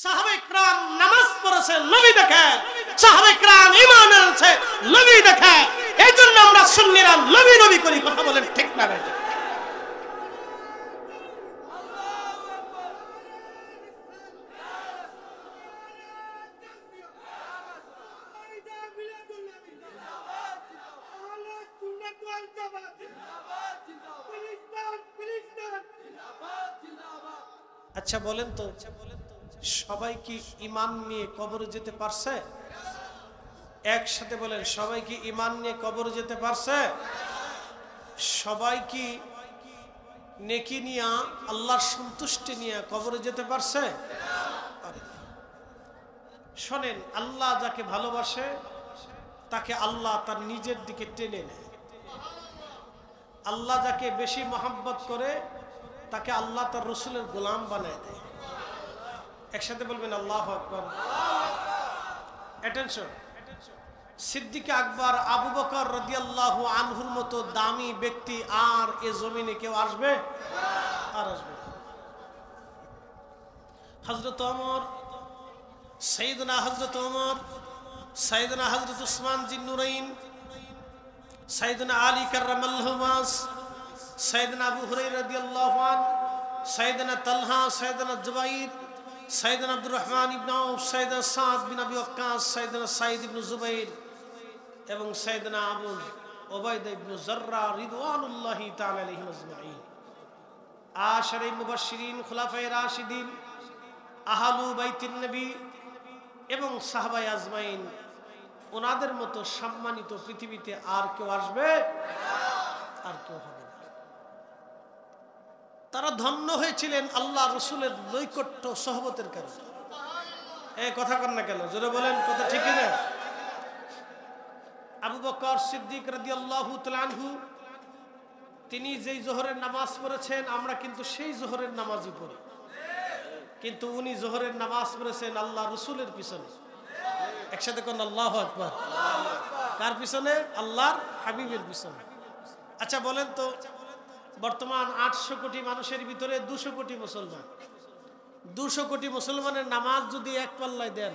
সাহাবায়ে کرام নামাজ পড়েছে নবী দেখে, সাহাবায়ে کرام ঈমান এনেছে নবী দেখে। এইজন্য আমরা সুন্নিরা নবী নবী করি। কথা বলেন ঠিক না ভাই? আচ্ছা বলেন তো, সবাই কি ঈমান নিয়ে কবরে যেতে পারছে? একসাথে বলেন, সবাই কি ঈমান নিয়ে কবরে যেতে পারছে? সবাই কি নেকি নিয়ে, আল্লাহর সন্তুষ্টি নিয়ে কবরে যেতে পারছে? শোনেন, আল্লাহ যাকে ভালোবাসে তাকে আল্লাহ তার নিজের দিকে টেনে নেয়। আল্লাহ যাকে বেশি মহব্বত করে তাকে আল্লাহ তার রসুলের গোলাম বানায় দেয়। একসাথে বলবেন আল্লাহু আকবার। অ্যাটেনশন। সিদ্দিক আকবর আবু বকর রাদিয়াল্লাহু আনহুর মতো দামি ব্যক্তি আর এ জমিনে কেউ আসবে? আর আসবে না। হযরত ওমর, সাইয়েদনা হযরত ওমর, সাইয়েদনা হযরত উসমান জিন্নুরাইন, সাইয়েদনা আলী কাররামাল্লাহু ওয়াজ, সাইয়েদনা আবু হুরায়রা রাদিয়াল্লাহু আনহু, সাইয়েদনা তালহা, সাইয়েদনা জুবাইর, সাইয়েদনা আব্দুর রহমান ইবনে আউফ, সাইয়েদনা সাদ বিন আবি ওয়াক্কাস, সাইয়েদনা সাঈদ ইবনে জুবাইর এবং সাইয়েদনা আবু উবাইদা ইবনে জাররা রিদওয়ানুল্লাহি তাআলা আলাইহিম আজমাইন। আশারে মুবাশশিরিন, খুলাফায়ে রাশিদিন, আহলু বাইতিন নবী এবং সাহাবায়ে আজমাইন, ওনাদের মতো সম্মানিত পৃথিবীতে আর কেউ আসবে? আর কেউ হবে না। তারা ধন্য হয়েছিলেন আল্লাহ রসুলের নৈকট্য সহবতের কারণে। কথা কন না কেন? জোরে বলেন, কথা ঠিক না? আবু বকর সিদ্দিক রাদিয়াল্লাহু তাআলা আনহু, তিনি যেই জোহরের নামাজ পড়েছেন আমরা কিন্তু সেই জোহরের নামাজই পড়ি, কিন্তু উনি জোহরের নামাজ পড়েছেন আল্লাহ রসুলের পিছনে। একসাথে কোন আল্লাহু আকবার। কার পিছনে? আল্লাহর হাবিবের পিছনে। আচ্ছা বলেন তো, বর্তমান 800 কোটি মানুষের ভিতরে 200 কোটি মুসলমান। 200 কোটি মুসলমানের নামাজ যদি এক পাল্লায় দেন,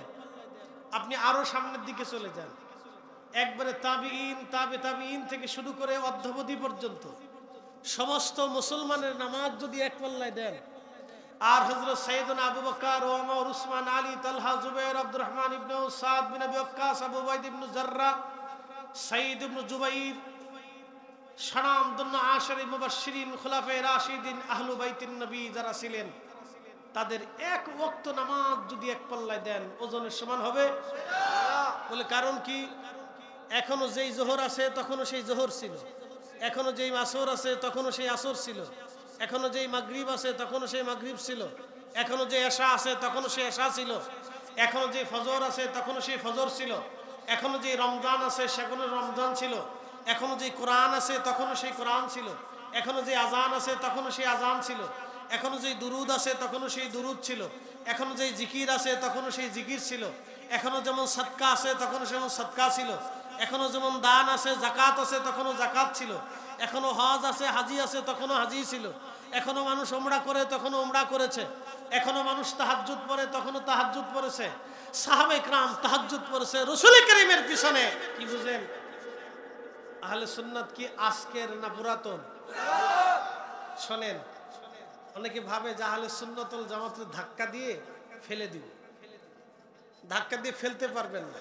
আপনি আরো সামনের দিকে চলে যান, একবারে তাবিঈন, তাবে তাবিঈন থেকে শুরু করে অদ্যাবধি পর্যন্ত সমস্ত মুসলমানের নামাজ যদি এক পাল্লায় দেন, আর হযরত সাইয়েদনা আবু বকর, ওমর, উসমান, আলী, তালহা, জুবাইর, আব্দুর রহমান ইবনে সাদ বিন আবি ওয়াক্কাস, আবু উবাইদা ইবনে জাররা, সাঈদ ইবনে জুবাইর, সানামধন্য আশারে মুবাশশিরিন, খুলাফায়ে রাশিদিন, আহলু বাইতিন নবী যারা ছিলেন, তাদের এক ওয়াক্ত নামাজ যদি এক পাল্লায় দেন, ওজনের সমান হবে? বলে কারণ কি? এখনো যেই জোহর আছে তখনও সেই জোহর ছিল, এখনো যেই আসর আছে তখনও সেই আসর ছিল, এখনো যেই মাগরিব আছে তখনও সেই মাগরিব ছিল, এখনো যে এশা আছে তখনও সেই এশা ছিল, এখনো যে ফজর আছে তখনও সেই ফজর ছিল, এখনো যে রমজান আছে সেখনো রমজান ছিল, এখনো যে কোরআন আছে তখনও সেই কোরআন ছিল, এখনো যে আজান আছে তখনও সেই আজান ছিল, এখনো যে দুরুদ আছে তখনও সেই দুরুদ ছিল, এখনো যে জিকির আছে তখনও সেই জিকির ছিল, এখনো যেমন সদকা আছে তখনও সেমন সদকা ছিল, এখনো যেমন দান আছে, যাকাত আছে তখনও যাকাত ছিল, এখনো হজ আছে, হাজি আছে তখনও হাজি ছিল, এখনো মানুষ উমরা করে তখনও উমরা করেছে, এখনো মানুষ তাহাজ্জুদ পড়ে তখনও তাহাজ্জুদ পড়েছে, সাহাবায়ে کرام তাহাজ্জুদ পড়েছে রাসূল কারীমের পিছনে। কি বুঝেন? আহলে সুন্নাত কি আজকের না পুরাতন? শোনেন, অনেকে ভাবে যে আহলে সুন্নাত ওয়াল জামাতের ধাক্কা দিয়ে ফেলে দিব। ধাক্কা দিয়ে ফেলতে পারবেন না।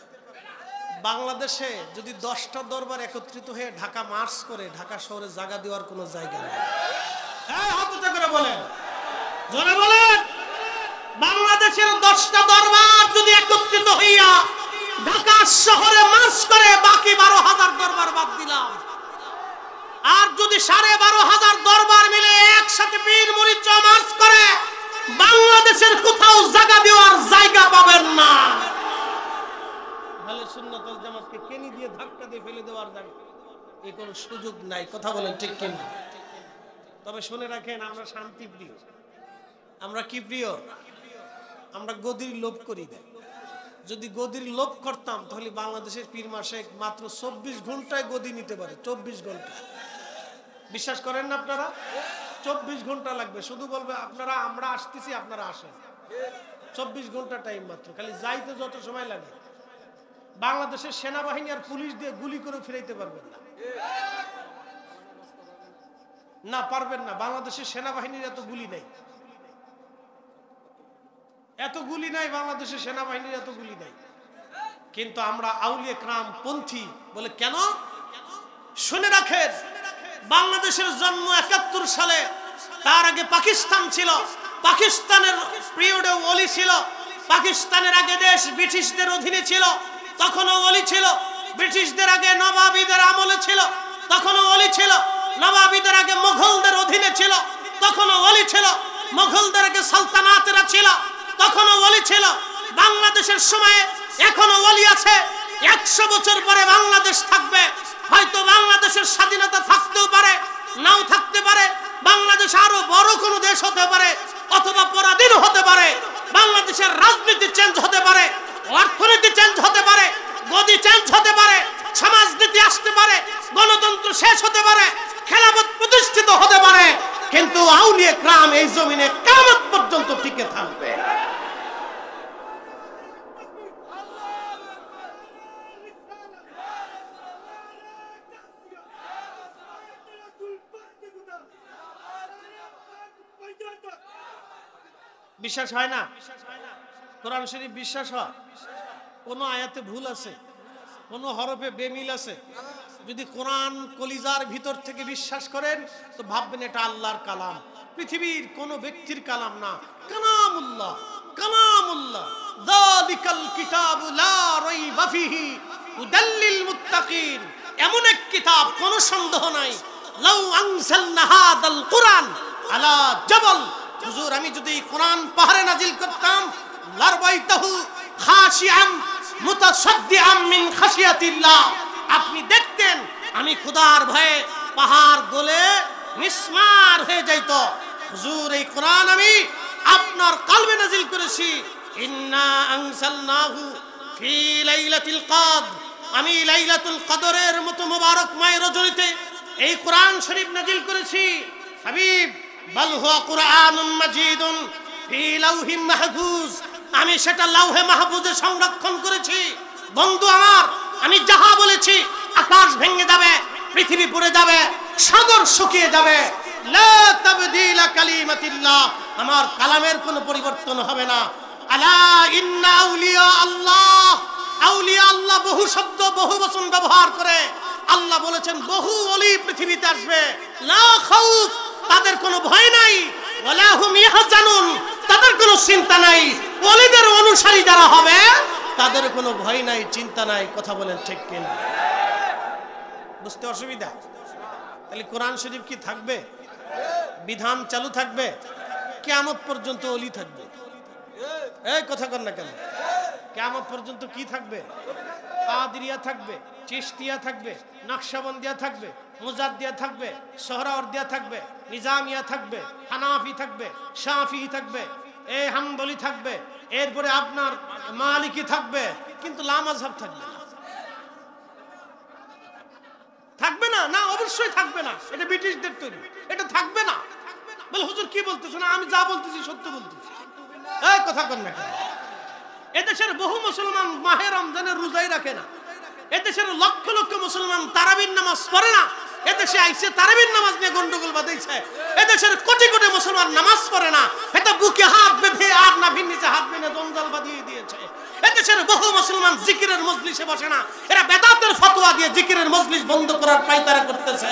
বাংলাদেশে যদি 10টা দরবার একত্রিত হয়ে ঢাকা মার্চ করে ঢাকা শহরে জায়গা দেওয়ার কোনো জায়গা নেই। হ্যাঁ, হাত উঁচু করে বলেন, জোরে বলেন। বাংলাদেশের 10টা দরবার যদি একত্রিত হইয়া ঢাকা শহরে মার্চ করে, বাকি 12,000 দরবার বাদ দিলাম, আর যদি 12,500 দরবার মিলে একসাথে পীর মুরিদ মার্চ করে, বাংলাদেশের কোথাও জায়গা দেওয়ার জায়গা পাবেন না। আহলে সুন্নাত ওয়াল জামাতকে কেনি দিয়ে ধাক্কা দিয়ে ফেলে দেওয়ার জায়গা, এই কোনো সুযোগ নাই। কথা বলেন ঠিক কিনা? তবে শুনে রাখেন, আমরা শান্তি প্রিয়। আমরা কি প্রিয়? আমরা গদির লোভ করি না। যদি গদির লোভ করতাম তাহলে বাংলাদেশের পীর মাসে মাত্র 24 ঘন্টায় গদি নিতে পারে। 24 ঘন্টা। বিশ্বাস করেন না আপনারা? 24 ঘন্টা লাগবে। শুধু বলবে আপনারা আমরা আসতেছি, আপনারা আসেন। 24 ঘন্টা টাইম মাত্র, খালি যাইতে যত সময় লাগে। বাংলাদেশের সেনাবাহিনী আর পুলিশ দিয়ে গুলি করে ফিরাইতে পারবেন না, না পারবেন না। বাংলাদেশের সেনাবাহিনীর এত গুলি নাই, এত গুলি নাই, বাংলাদেশের সেনাবাহিনীর এত গুলি নাই। কিন্তু আমরা আউলিয়া کرام পন্থী বলে কেন? শুনে রাখেন, বাংলাদেশের জন্ম 71 সালে, তার আগে পাকিস্তান ছিল, পাকিস্তানের পিরিয়ডে ওলি ছিল। পাকিস্তানের আগে দেশ ব্রিটিশদের অধীনে ছিল, তখনও ওলি ছিল। ব্রিটিশদের আগে নবাবীদের আমলে ছিল, তখনও ওলি ছিল। নবাবীদের আগে মুঘলদের অধীনে ছিল, তখনও ওলি ছিল। মুঘলদের আগে সালতানাতেরা ছিল, তখনও ওলি ছিল। বাংলাদেশের সময়ে এখনো ওলি আছে। 100 বছর পরে বাংলাদেশ থাকবে, হয়তো বাংলাদেশের স্বাধীনতা থাকতেও পারে, নাও থাকতে পারে। বাংলাদেশ আরো বড় কোনো দেশ হতে পারে, অথবা পরাধীন হতে পারে। বাংলাদেশের রাজনীতি চেঞ্জ হতে পারে, অর্থনীতি চেঞ্জ হতে পারে, গদি চেঞ্জ হতে পারে, সমাজনীতি আসতে পারে, গণতন্ত্র শেষ হতে পারে, খেলাফত প্রতিষ্ঠিত হতে পারে। কিন্তু আউলিয়া کرام এই জমিনে কিয়ামত পর্যন্ত টিকে থাকবে। বিশ্বাস হয় না? কোরআন শরীফ বিশ্বাস হয়? কোন আয়াতে ভুল আছে? কোন হরফে বেমিল আছে? যদি কোরআন কলিজার ভিতর থেকে বিশ্বাস করেন তো ভাববেন এটা আল্লাহর কালাম, পৃথিবীর কোন ব্যক্তির কালাম না। কালামুল্লাহ, কালামুল্লাহ। যালিকাল কিতাবু লা রাইবা ফিহি হুদাল লিল মুত্তাকিন। এমন এক কিতাব, কোনো সন্দেহ নাই। লাউ আনজালনা হাদাল কুরআন আলা জাবাল, হুজুর আমি যদি কোরআন পাহাড়ে নাজিল করতাম, লারবাইতাহু খাশিআন মুতাসাদ্দিআন মিন খাশিয়াতিল্লাহ, আপনি দেখতেন আমি খোদার ভয়ে পাহাড় গলে মিসমার হয়ে যাইত। হুজুর এই কোরআন আমি আপনার কলবে নাজিল করেছি। ইন্না আনজালনাহু ফি লাইলাতিল কদর, আমি লাইলাতুল কদরের মতো মুবারকময় রজনীতে এই কোরআন শরীফ নাজিল করেছি। হাবিব বাল হুয়া কুরআনুন মাজিদুন ফি লাউহিম মাহফুজ, আমি সেটা লাউহে মাহফুজে সংরক্ষণ করেছি। বন্ধু আমার, আমি যাহা বলেছি, আকাশ ভেঙে যাবে, পৃথিবী পুড়ে যাবে, সাগর শুকিয়ে যাবে, লা তাবদীলা কালিমাতিল্লাহ, আমার কালামের কোনো পরিবর্তন হবে না। আলা ইন্না আউলিয়া আল্লাহ, আউলিয়া আল্লাহ বহু শব্দ বহু বচন ব্যবহার করে। আল্লাহ বলেছেন বহু ওলি পৃথিবীতে আসবে, লা খাউফ, তাদের কোনো ভয় নাই, ওয়ালা হুম ইয়াহজানুন, তাদের কোনো চিন্তা নাই। ওলিদের অনুসারী যারা হবে তাদের কোনো ভয় নাই, চিন্তা নাই। কথা বলেন ঠিক কিনা? বুঝতে অসুবিধা? তাহলে কোরআন শরীফ কি থাকবে? বিধান চালু থাকবে, কিয়ামত পর্যন্ত ওলি থাকবে। এই কথা কর না কেন? কিয়ামত পর্যন্ত কি থাকবে? কাদেরিয়া থাকবে, চিশতিয়া থাকবে, নকশবন্দিয়া থাকবে, মুজাদ্দিয়া থাকবে, সোহরাওয়ার্দিয়া থাকবে, নিজামিয়া থাকবে, হানাফি থাকবে, শাফিঈ থাকবে, এই হাম্বলি থাকবে, এরপরে আপনার মালিকি থাকবে, কিন্তু লা মাযহাব থাকবে না। থাকবে না? না, অবশ্যই থাকবে না। এটা ব্রিটিশদের তৈরি, এটা থাকবে না। বলে হুজুর কি বলতেছ? না, আমি যা বলতেছি সত্য বলতেছি। এই কথা কর না কেন? এদেশের বহু মুসলমান মাহে রমজানের রোজাই রাখে না। এদেশের লক্ষ লক্ষ মুসলমান তারাবির নামাজ পড়ে না। এদেশে আইসে তারাবির নামাজ নিয়ে গন্ডগোল বাঁধাইছে। এদেশের কোটি কোটি মুসলমান নামাজ পড়ে না, এটা বুকে হাত বেঁধে আর নাভির নিচে হাত বেঁধে জঞ্জাল বাঁধিয়ে দিয়েছে। এদেশের বহু মুসলমান জিকিরের মজলিসে বসে না, এরা বেদাতের ফতোয়া দিয়ে জিকিরের মজলিস বন্ধ করার পায়তারা করতেছে।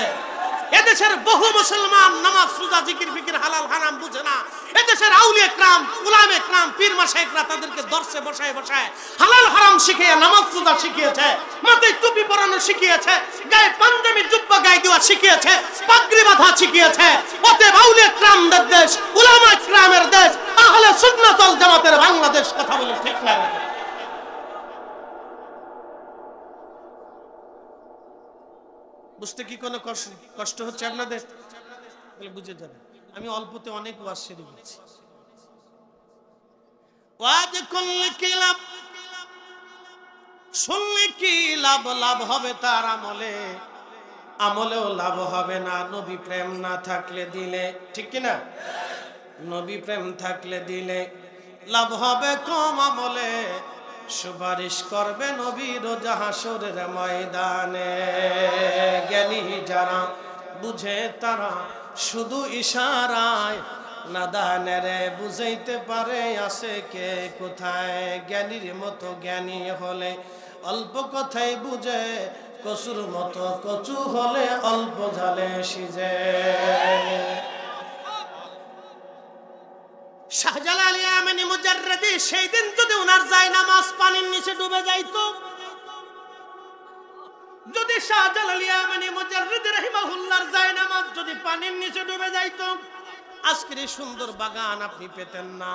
এদেশের বহু মুসলমান নামাজ রোজা জিকির ফিকির হালাল হারাম বুঝে না। এদেশের আউলিয়া کرام, উলামা کرام, পীর মাশায়েখরা তাদেরকে দর্শে বসায় বসায় হালাল হারাম শিখিয়ে নামাজ রোজা শিখিয়েছে, মাথায় টুপি পরানো শিখিয়েছে, গায়ে পাঞ্জাবি জুব্বা গায়ে দেওয়া শিখিয়েছে, পাগড়ি বাঁধা শিখিয়েছে। অতএব আউলিয়া کرامদের দেশ, উলামা کرامের দেশ, আহলে সুন্নাত ওয়াল জামাতের বাংলাদেশ। কথা বলে ঠিক না? বুঝতে কি কোনো কষ্ট হচ্ছে আপনাদের? তাহলে বুঝে যাবেন আমি অল্পতে অনেক ওয়াজ সেরে দিচ্ছি। ওয়াজ করলে কি লাভ, শুনলে কি লাভ? লাভ হবে তার আমলে, আমলেও লাভ হবে না নবী প্রেম না থাকলে দিলে। ঠিক কি না? নবী প্রেম থাকলে দিলে লাভ হবে কম আমলে, সুপারিশ করবে নবী রোজ হাসরের ময়দানে। জ্ঞানী যারা বুঝে তারা শুধু ইশারায়, নাদানেরে বুঝাইতে পারে আছে কে কোথায়। জ্ঞানীর মতো জ্ঞানী হলে অল্প কথাই বুঝে, কচুর মতো কচু হলে অল্প ঝালে সিজে। শাহজালাল ইয়ামানি মুজাররদি সেই দিন যদি উনার জায়নামাজ পানির নিচে ডুবে যাইতো, যদি শাহজালাল ইয়ামানি মুজাররদি রাহিমাহুল্লাহর জায়নামাজ যদি পানির নিচে ডুবে যাইতো, আজকের এই সুন্দর বাগান আপনি পেতেন না।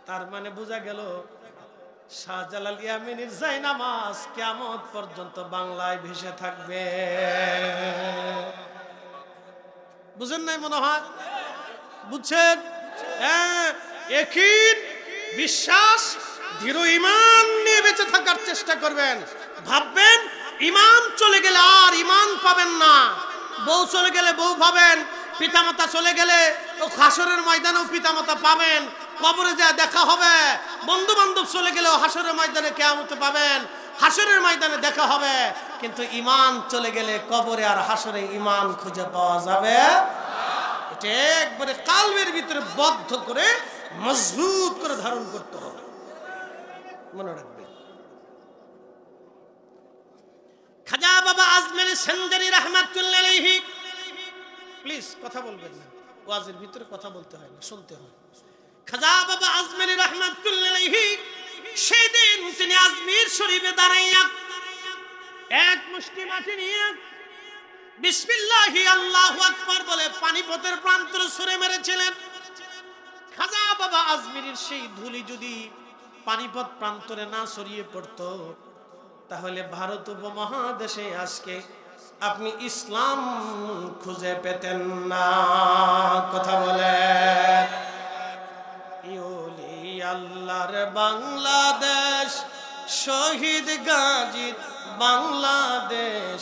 তার মানে বোঝা গেল শাহজালাল ইয়ামানির জায়নামাজ কিয়ামত পর্যন্ত বাংলায় ভেসে থাকবে। বুঝেন নাই মনে হয়? বুঝছেন? হ্যাঁ, একই বিশ্বাস দৃঢ় ঈমান নিয়ে বেঁচে থাকার চেষ্টা করবেন। ভাববেন ঈমান চলে গেলে আর ঈমান পাবেন না। বউ চলে গেলে বউ পাবেন, পিতামাতা চলে গেলে ও হাসরের ময়দানেও পিতামাতা পাবেন, কবরে যা দেখা হবে। বন্ধু বান্ধব চলে গেলেও হাসরের ময়দানে কিয়ামতে পাবেন, হাসরের ময়দানে দেখা হবে। কিন্তু ঈমান চলে গেলে কবরে আর হাসরে ঈমান খুঁজে পাওয়া যাবে। এটা একবারে কালবের ভিতরে বদ্ধ করে মজবুত করে ধারণ করতে হবে, মনে রাখবেন। খাজা বাবা আজমেরি সেনজারি রাহমাতুল্লাহ আলাইহি, প্লিজ কথা বলবেন না, ওয়াজের ভিতরে কথা বলতে হয় না, শুনতে হয়। খাজা বাবা আজমেরি রাহমাতুল্লাহ আলাইহি সেদিন তিনি আজমির শরীফে দাঁড়াইয়া এক মুষ্টি মাটি নিয়ে বিসমিল্লাহি আল্লাহু আকবার বলে পানিপথের প্রান্তরে ছুঁড়ে মেরেছিলেন। খাজা বাবা আজমিরের সেই ধুলি যদি পানিপথ প্রান্তরে না ছড়িয়ে পড়তো, তাহলে ভারত উপমহাদেশে আজকে আপনি ইসলাম খুঁজে পেতেন না। কথা বলে ইউলি আল্লাহর বাংলাদেশ, শহীদ গাজীর বাংলাদেশ,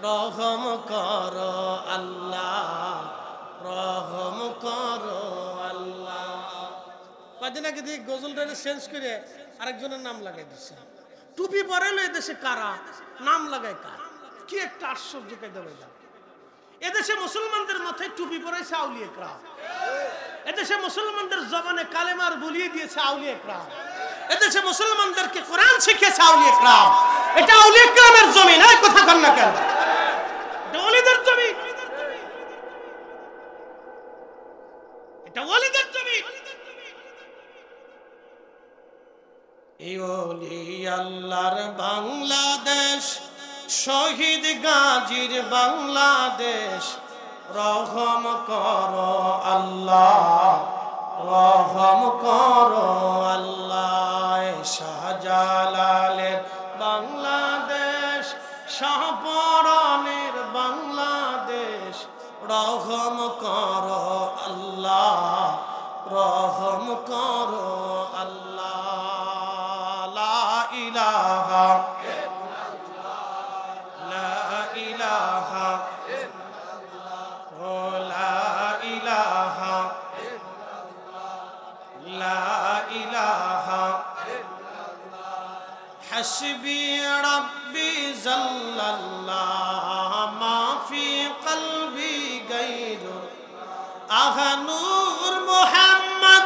রহম করো আল্লাহ, রহম করো আল্লাহ। কদিন আগে দেখি গজলটা চেঞ্জ করে আরেকজনের নাম লাগাই দিচ্ছে। টুপি পরাইলো এদেশে কারা, নাম লাগায় কার? কি একটা আশ্চর্য কায়দা ভাই। এদেশে মুসলমানদের মাথায় টুপি পরাইছে আউলিয়া একরাম, এদেশে মুসলমানদের জবানে কালেমার বলিয়ে দিয়েছে আউলিয়া একরাম, এদেশে মুসলমানদেরকে কোরআন শিখিয়েছে আউলিয়া একরাম। এটা আউলিয়া একরামের জমি না, কথা কন না কেন? এটা ওলিদের জমি, এটা ওলিদের জমি। এই ওলি আল্লাহর বাংলাদেশ, শহীদ গাজীর বাংলাদেশ, রহম করো আল্লাহ, রহম করো আল্লাহ। শাহজালালের বাংলাদেশ, শাহপরানের বাংলাদেশ, রহম করো আল্লাহ, রহম করো আল্লাহ। লা ইলাহা حسبي ربي جل الله ما في قلبي غير نور محمد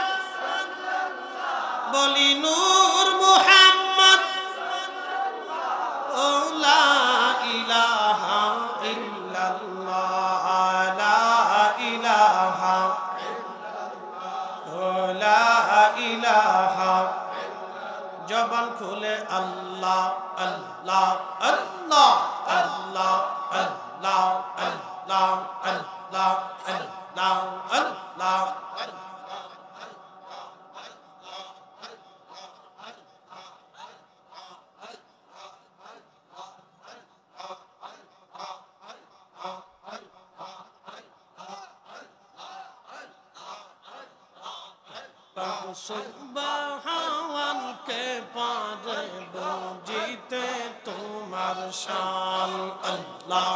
بولي نور محمد لا إله إلا الله لا إله لا إله জবান খুলে আল্লাহ আল্লাহ আল্লাহ আল্লাহ আল্লাহ আল্লাহ আল্লাহ আল্লাহ আল্লাহ। সুবহান কে পারে বুঝিতে তোমার শান আল্লাহ।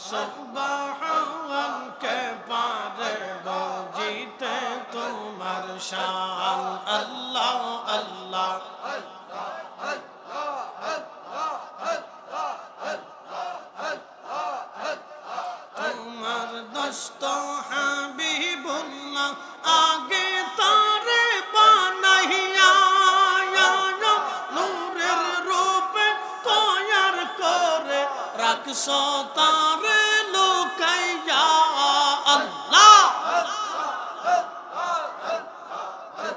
সুবহান কে পারে জিতে তোমার শান আল্লাহ আল্লাহ তোমার দোস্ত হাবিবুল্লাহ আগে তারে বানাইয়া নূরের রূপে তৈয়ার করে রাখছো তারে লুকাইয়া আল্লাহ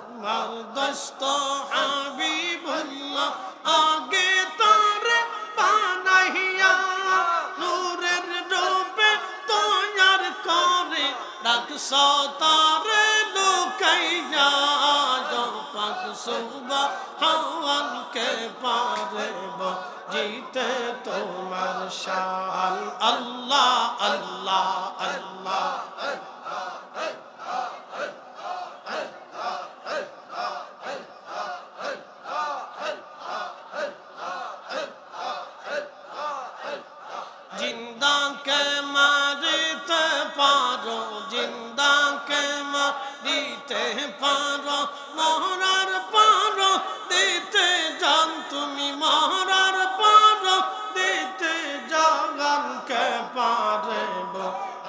তোমার দোস্ত হাবিবুল্লাহ আগে তারে বানাইয়া নূরের রূপে তৈয়ার করে রাখছো তারে লুকাইয়া পাক সুবহান কে পারে জিতে তোমার শান আল্লাহ আল্লাহ আল্লাহ জিন্দা কে মারিতে পারো জিন্দা কে মারিতে পারো মহরার পারো দিতে জান তুমি মহরার পারো দিতে জান কে পারে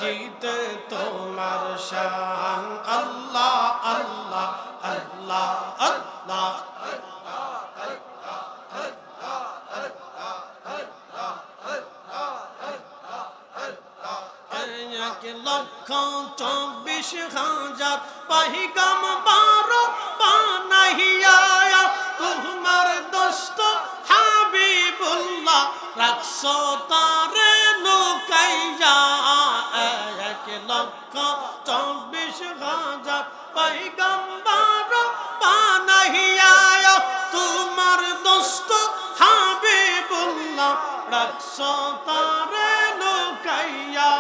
জিতে তোমার শান আল্লাহ আল্লাহ আল্লাহ আল্লাহ লক্ষ 24,000 পাহিগাম 12 বানাইয়া তোমার দোস্ত হাবিবুল্লাহ রাখছো তারে লুকাইয়া 1,24,000 পাহিগাম 12 বানাইয়া তোমার দোস্ত হাবিবুল্লাহ রাখছো তারে লুকাইয়া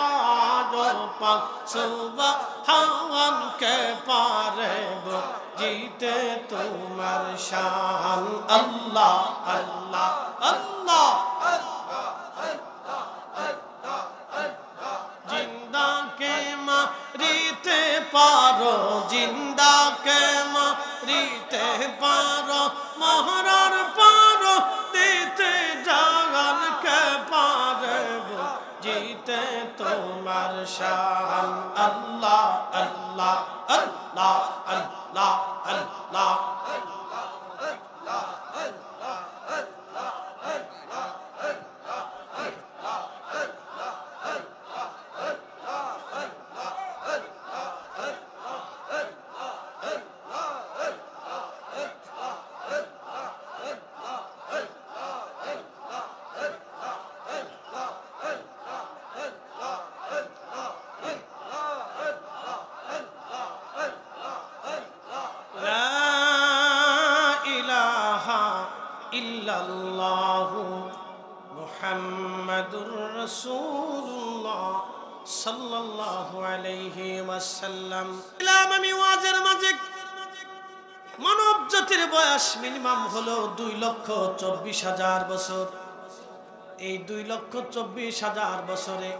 পাক সুবহান কে পারে জিতে তোমার শান আল্লাহ আল্লাহ আল্লাহ জিন্দা কে মারিতে পারো জিন্দা কে মারিতে পারো মহরার পারো দিতে জাগান কে পারে জিতে তোমার শান আল্লাহ আল্লাহ আল্লাহ আল্লাহ আল্লাহ ইল্লাল্লাহু মুহাম্মাদুর রাসূলুল্লাহ সাল্লাল্লাহু আলাইহি ওয়াসাল্লাম। আমি ওয়াজের মাঝে মানব জাতির বয়স মিনিমাম হলো 2,24,000 বছর। এই 2,24,000 বছরে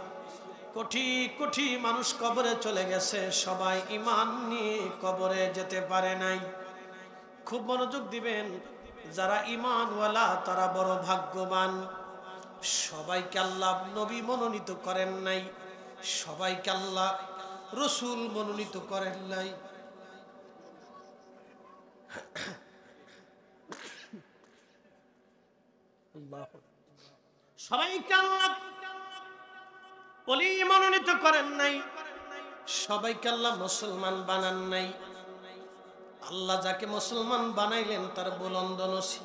কোটি কোটি মানুষ কবরে চলে গেছে, সবাই ঈমান নিয়ে কবরে যেতে পারে নাই। খুব মনোযোগ দিবেন, যারা ঈমানওয়ালা তারা বড় ভাগ্যবান। সবাইকে আল্লাহ নবী মনোনীত করেন নাই, সবাইকে আল্লাহ রসুল মনোনীত করেন নাই। সবাইকে আল্লাহ ওলি মনোনীত করেন নাই, সবাইকে আল্লাহ মুসলমান বানান নাই। আল্লাহ যাকে মুসলমান বানাইলেন তার বুলন্দ নসিব,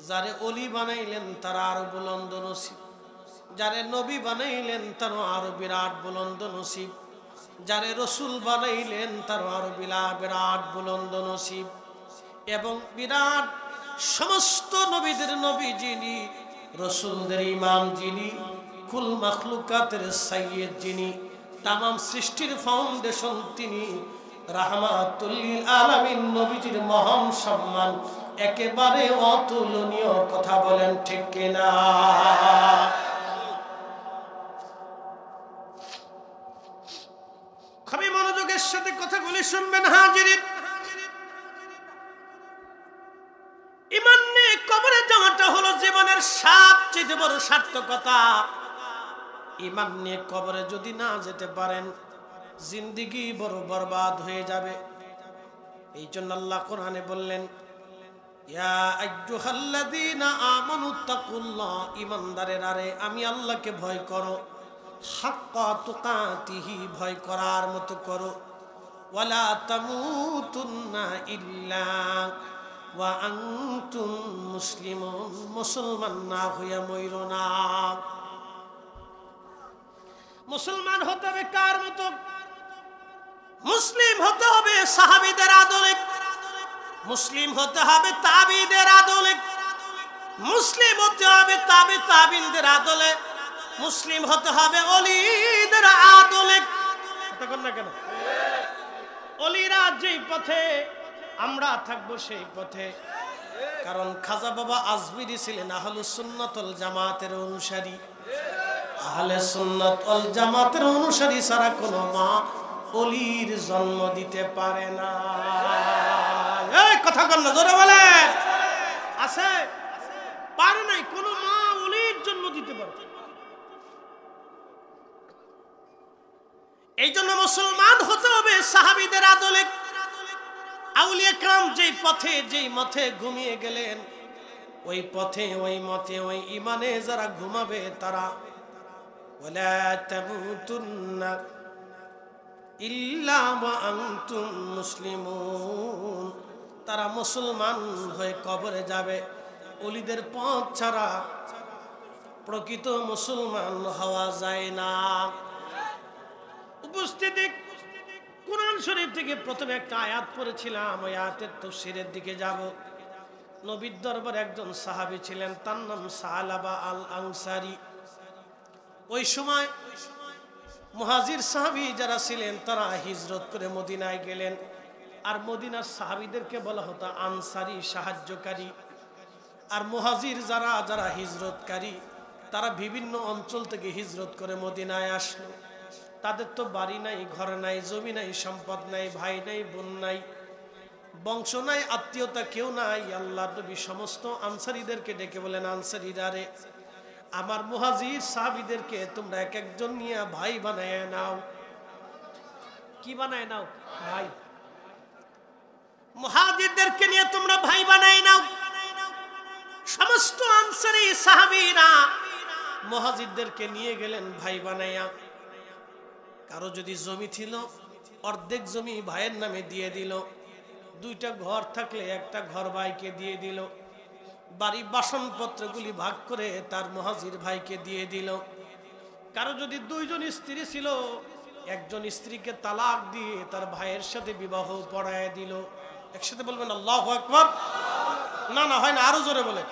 যারে ওলি বানাইলেন তার আরো বুলন্দ নসিব, যারে নবী বানাইলেন তার আরো বিরাট বুলন্দ নসিব, যারে রসুল বানাইলেন তার আরো বিরাট বুলন্দ নসিব। এবং বিরাট সমস্ত নবীদের নবী যিনি, রসুলদের ইমাম যিনি, কুল মাখলুকাতের সাইয়্যিদ যিনি, তামাম সৃষ্টির ফাউন্ডেশন তিনি, রাহমাতুল লিল আলামিন নবীজির মহান সম্মান একেবারে অতুলনীয়। কথা বলেন ঠিক কিনা? কথাগুলি শুনবেন হাজিরিন। ঈমান নিয়ে কবরে যাওয়াটা হলো জীবনের সবচেয়ে বড় সার্থকতা। ঈমান নিয়ে কবরে যদি না যেতে পারেন, জিন্দেগি বড় বরবাদ হয়ে যাবে। এই জন্য আল্লাহ কোরআনে বললেন, ইয়া আইয়ুহাল্লাযীনা আমানুত্তাকুল্লাহ, ঈমানদারেরা রে, আমি আল্লাহকে ভয় করো, হাক্কা তুকাতিহি, ভয় করার মতো করো, ওয়ালা তামুতুন্না ইল্লা ওয়া আনতুম মুসলিমুন, মুসলমান না হইয়া মইরো না। মুসলমান হতে হবে কার মতো? মুসলিম হতে হবে সাহাবীদের আদলে, মুসলিম হতে হবে তাবিদের আদলে, মুসলিম হতে হবে তাবিনদের আদলে, মুসলিম হতে হবে ওলিদের আদলে। তখন না কেন ওলিরা যেই পথে, আমরা থাকবো সেই পথে। কারণ খাজা বাবা আজমিরি ছিলেন আহলুস সুন্নাত ওয়াল জামাতের অনুসারী। আহলে সুন্নাত ওয়াল জামাতের অনুসারী ছাড়া কোনো মা ওলির জন্ম দিতে পারে না। এই কথা বল না, জোরে বলেন। আছে? পারে নাই, কোনো মা ওলির জন্ম দিতে পারে। এই জন্য মুসলমান হতে হবে সাহাবীদের আদলে। আউলিয়া کرام যেই পথে যেই মতে ঘুমিয়ে গেলেন, ওই পথে ওই মতে ওই ঈমানে যারা ঘুমাবে তারা ওয়ালা তামুতুন্না ইল্লা ওয়া আনতুম মুসলিমুন, তারা মুসলমান হয়ে কবরে যাবে। ওলিদের পথ ছাড়া প্রকৃত মুসলমান হওয়া যায় না। উপস্থিতি, কুরআন শরীফ থেকে প্রথমে একটা আয়াত পড়েছিলাম, ওই আয়াতের তাফসীরের দিকে যাব। নবীর দরবারে একজন সাহাবী ছিলেন, তার নাম সালাবা আল আনসারী। ওই সময় মুহাজির সাহাবী যারা ছিলেন তারা হিজরত করে মদিনায় গেলেন, আর মদিনার সাহাবীদেরকে বলা হতো আনসারী, সাহায্যকারী। আর মুহাজির যারা যারা হিজরতকারী, তারা বিভিন্ন অঞ্চল থেকে হিজরত করে মদিনায় আসলো। তাদের তো বাড়ি নাই, ঘর নাই, জমি নাই, সম্পদ নাই, ভাই নাই, বোন নাই, বংশ নাই, আত্মীয়তা কেউ নাই। আল্লাহর নবী সমস্ত আনসারীদেরকে ডেকে বলেন, আনসারীরা রে, আমার মুহাজির সাহাবীদেরকে তোমরা এক একজন নিয়ে ভাই বানায় নাও। কি বানায় নাও? ভাই। মুহাজিরদেরকে নিয়ে তোমরা ভাই বানায় নাও। সমস্ত আনসারী সাহাবীরা মুহাজিরদেরকে নিয়ে গেলেন ভাই বানায়া। কারো যদি জমি ছিল, অর্ধেক জমি ভাইয়ের নামে দিয়ে দিল। দুইটা ঘর থাকলে একটা ঘর ভাইকে দিয়ে দিল। বাড়ি বাসনপত্রগুলি ভাগ করে তার মুহাজির ভাইকে দিয়ে দিল। কারো যদি দুইজন স্ত্রী ছিল, একজন স্ত্রীকে তালাক দিয়ে তার ভাইয়ের সাথে বিবাহ পড়ায় দিল। একসাথে বলবেন আল্লাহু আকবার। না না, হয় না, আরো জোরে বলে।